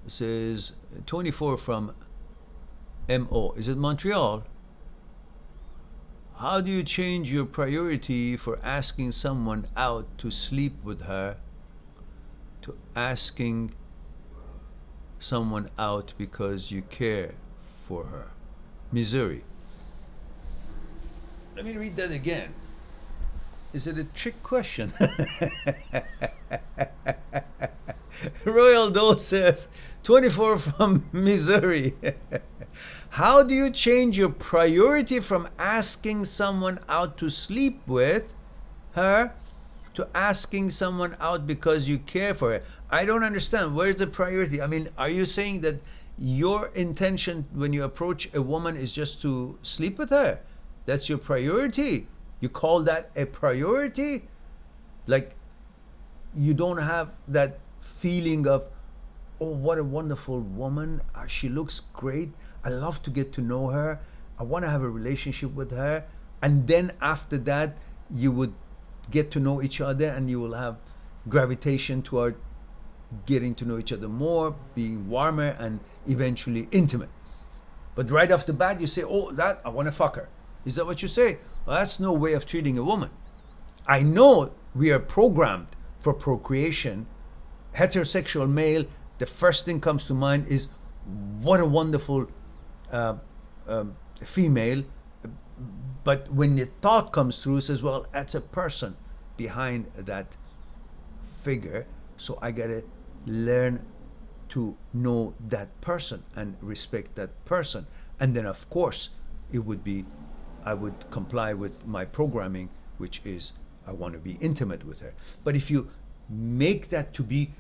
says 24 from MO. Is it Montreal? How do you change your priority for asking someone out to sleep with her to asking someone out because you care for her? Missouri. Let me read that again. Is it a trick question? Royal Dole says, 24 from Missouri. How do you change your priority from asking someone out to sleep with her to asking someone out because you care for her? I don't understand. Where's the priority? I mean, are you saying that your intention when you approach a woman is just to sleep with her? That's your priority? You call that a priority? Like, you don't have that feeling of, oh, what a wonderful woman. She looks great. I love to get to know her. I want to have a relationship with her. And then after that, you would get to know each other and you will have gravitation toward getting to know each other more, being warmer, and eventually intimate. But right off the bat, you say, oh, that, I want to fuck her. Is that what you say? Well, that's no way of treating a woman. I know we are programmed for procreation. Heterosexual male, the first thing comes to mind is, what a wonderful female. But when the thought comes through, it says, well, that's a person behind that figure. So I got to learn to know that person and respect that person. And then, of course, it would be, I would comply with my programming, which is I want to be intimate with her. But if you make that to be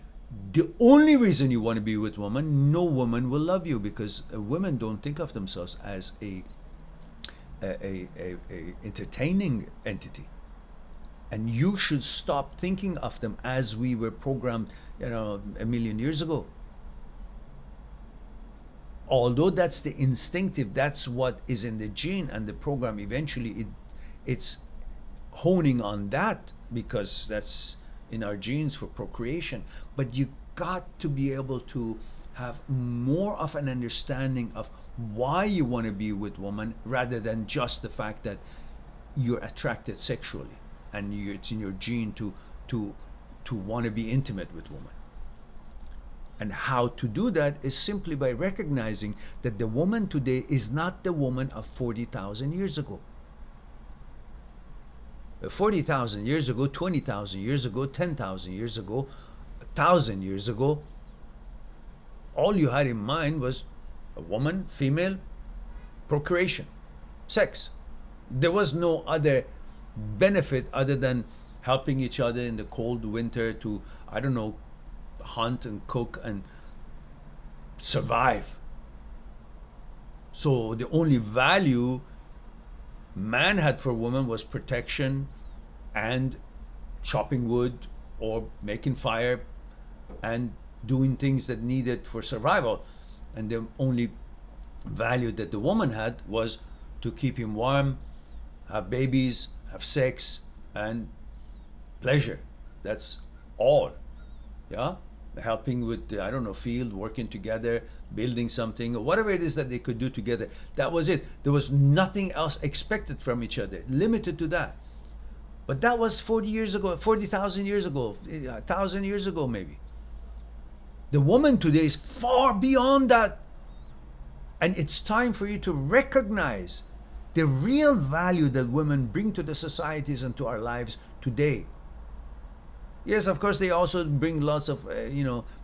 the only reason you want to be with a woman, no woman will love you, because women don't think of themselves as a entertaining entity. And you should stop thinking of them as we were programmed, a million years ago. Although that's the instinctive, that's what is in the gene, and the program eventually it's honing on that because that's in our genes for procreation. But you got to be able to have more of an understanding of why you want to be with woman rather than just the fact that you're attracted sexually and it's in your gene to want to be intimate with woman. And how to do that is simply by recognizing that the woman today is not the woman of 40,000 years ago. 40,000 years ago, 20,000 years ago, 10,000 years ago, 1,000 years ago, all you had in mind was a woman, female, procreation, sex. There was no other benefit other than helping each other in the cold winter to, I don't know, hunt and cook and survive. So the only value man had for woman was protection and chopping wood or making fire and doing things that needed for survival. And the only value that the woman had was to keep him warm, have babies, have sex, and pleasure. That's all. Yeah? Helping with, I don't know, field, working together, building something, or whatever it is that they could do together. That was it. There was nothing else expected from each other, limited to that. But that was 40 years ago, 40,000 years ago, 1,000 years ago maybe. The woman today is far beyond that. And it's time for you to recognize the real value that women bring to the societies and to our lives today. Yes, of course, they also bring lots of,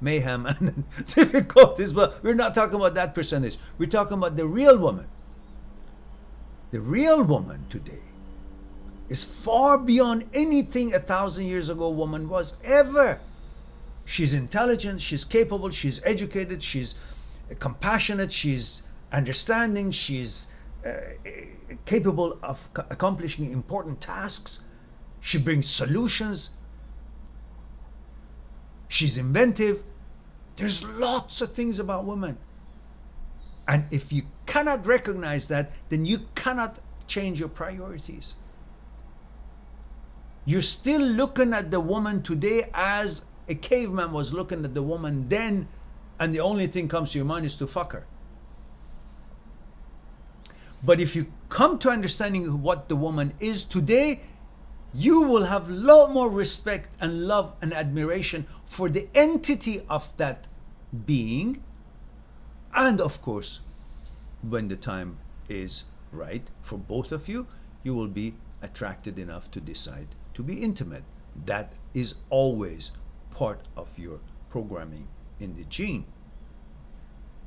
mayhem and difficulties, but we're not talking about that percentage. We're talking about the real woman. The real woman today is far beyond anything 1,000 years ago woman was ever. She's intelligent, she's capable, she's educated, she's compassionate, she's understanding, she's capable of accomplishing important tasks. She brings solutions. She's inventive. There's lots of things about women. And if you cannot recognize that, then you cannot change your priorities. You're still looking at the woman today as a caveman was looking at the woman then, and the only thing comes to your mind is to fuck her. But if you come to understanding what the woman is today, you will have a lot more respect and love and admiration for the entity of that being. And of course, when the time is right for both of you, you will be attracted enough to decide to be intimate. That is always part of your programming in the gene.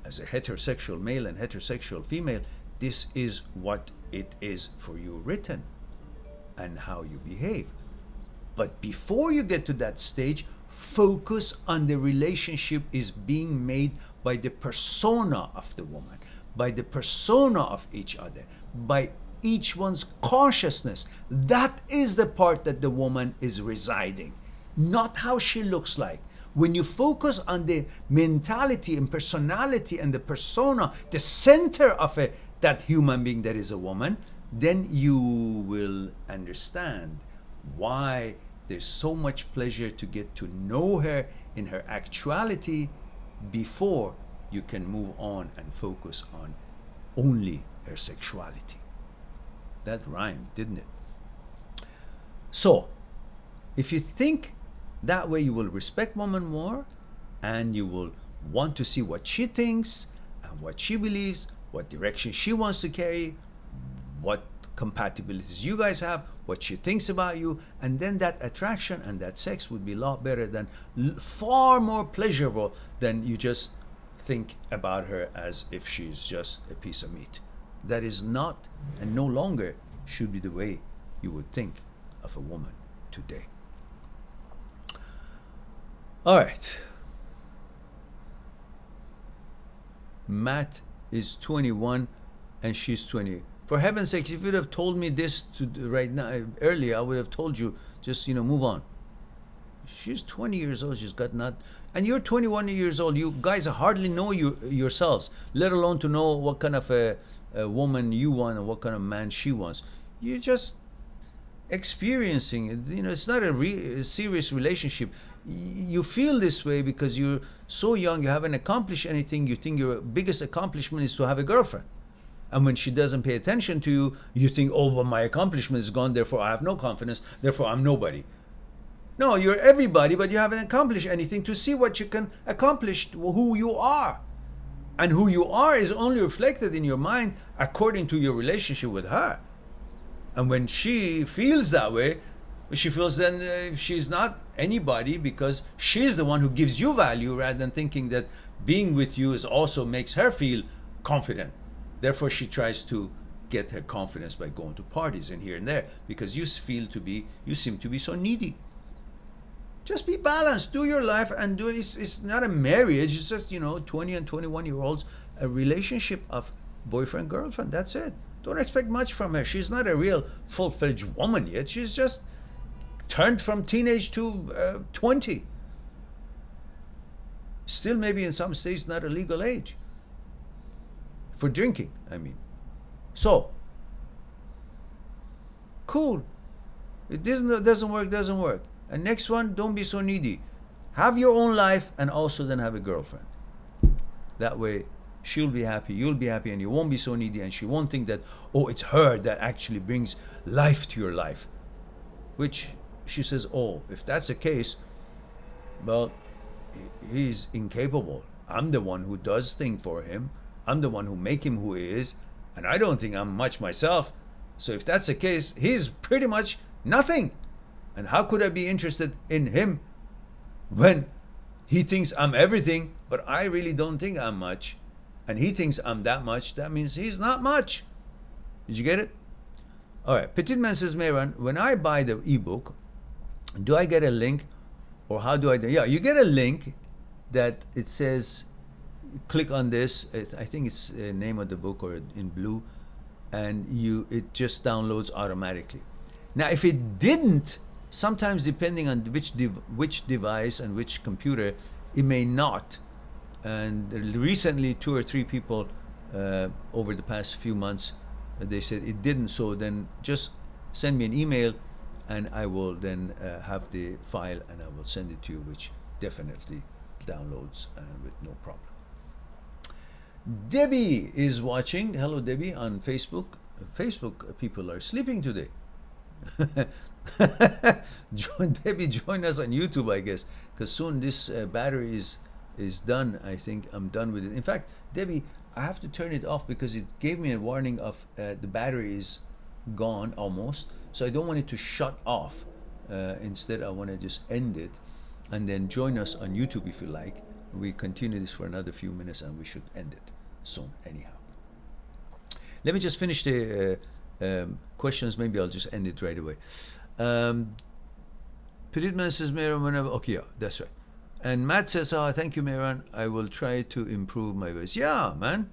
As a heterosexual male and heterosexual female, this is what it is for you written and how you behave. But before you get to that stage, focus on the relationship is being made by the persona of the woman, by the persona of each other, by each one's consciousness. That is the part that the woman is residing, not how she looks like. When you focus on the mentality and personality and the persona, the center of that human being that is a woman, then you will understand why there's so much pleasure to get to know her in her actuality before you can move on and focus on only her sexuality. That rhymed, didn't it? So, if you think that way, you will respect woman more, and you will want to see what she thinks and what she believes, what direction she wants to carry, what compatibilities you guys have, what she thinks about you, and then that attraction and that sex would be a lot better than, far more pleasurable than you just think about her as if she's just a piece of meat. That is not and no longer should be the way you would think of a woman today. All right. Matt is 21 and she's 20. For heaven's sake, if you'd have told me this right now earlier, I would have told you just move on. She's 20 years old. She's got not, and you're 21 years old. You guys hardly know yourselves, let alone to know what kind of a woman you want and what kind of man she wants. You're just experiencing it. You know, it's not a serious relationship. You feel this way because you're so young. You haven't accomplished anything. You think your biggest accomplishment is to have a girlfriend. And when she doesn't pay attention to you, you think, oh, well, my accomplishment is gone, therefore I have no confidence, therefore I'm nobody. No, you're everybody, but you haven't accomplished anything to see what you can accomplish, who you are. And who you are is only reflected in your mind according to your relationship with her. And when she feels that way, she feels then she's not anybody because she's the one who gives you value rather than thinking that being with you is also makes her feel confident. Therefore, she tries to get her confidence by going to parties and here and there because you seem to be so needy. Just be balanced. Do your life and do it. It's not a marriage. It's just, 20 and 21-year-olds, a relationship of boyfriend, girlfriend. That's it. Don't expect much from her. She's not a real full-fledged woman yet. She's just turned from teenage to 20. Still maybe in some states not a legal age. For drinking, I mean. So, cool. It doesn't work. And next one, don't be so needy. Have your own life and also then have a girlfriend. That way, she'll be happy, you'll be happy, and you won't be so needy, and she won't think that, oh, it's her that actually brings life to your life. Which she says, oh, if that's the case, well, he's incapable. I'm the one who does things for him. I'm the one who make him who he is, and I don't think I'm much myself. So if that's the case, he's pretty much nothing. And how could I be interested in him when he thinks I'm everything, but I really don't think I'm much, and he thinks I'm that much? That means he's not much. Did you get it? All right. Petit Man says, Mehran, when I buy the ebook, do I get a link, or how do I do? Yeah, you get a link that it says, click on this. I think it's the name of the book or in blue, and it just downloads automatically. Now, if it didn't, sometimes depending on which device and which computer, it may not. And recently, 2 or 3 people over the past few months, they said it didn't. So then just send me an email, and I will then have the file and I will send it to you, which definitely downloads with no problem. Debbie is watching. Hello, Debbie, on Facebook. Facebook people are sleeping today. Debbie, join us on YouTube, I guess, because soon this battery is done. I think I'm done with it. In fact, Debbie, I have to turn it off because it gave me a warning of the battery is gone almost. So I don't want it to shut off. Instead, I want to just end it, and then join us on YouTube if you like. We continue this for another few minutes, and we should end it soon anyhow. Let me just finish the questions. Maybe I'll just end it right away. Petit Man says, Mehran, whenever... Okay, yeah, that's right. And Matt says, oh, thank you, Mehran. I will try to improve my voice. Yeah, man.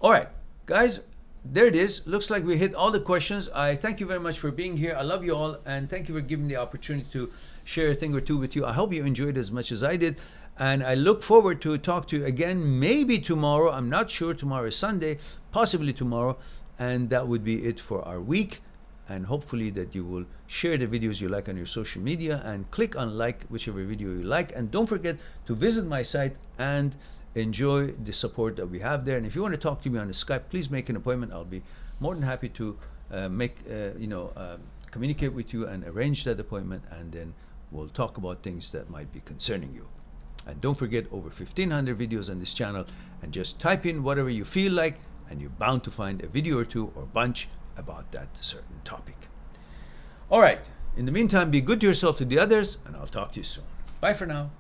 All right, guys, there it is. Looks like we hit all the questions. I thank you very much for being here. I love you all, and thank you for giving me the opportunity to share a thing or two with you. I hope you enjoyed as much as I did. And I look forward to talk to you again, maybe tomorrow. I'm not sure. Tomorrow is Sunday, possibly tomorrow. And that would be it for our week. And hopefully that you will share the videos you like on your social media and click on like whichever video you like. And don't forget to visit my site and enjoy the support that we have there. And if you want to talk to me on the Skype, please make an appointment. I'll be more than happy to communicate with you and arrange that appointment. And then we'll talk about things that might be concerning you. And don't forget, over 1,500 videos on this channel, and just type in whatever you feel like, and you're bound to find a video or two or bunch about that certain topic. All right. In the meantime, be good to yourself, to the others, and I'll talk to you soon. Bye for now.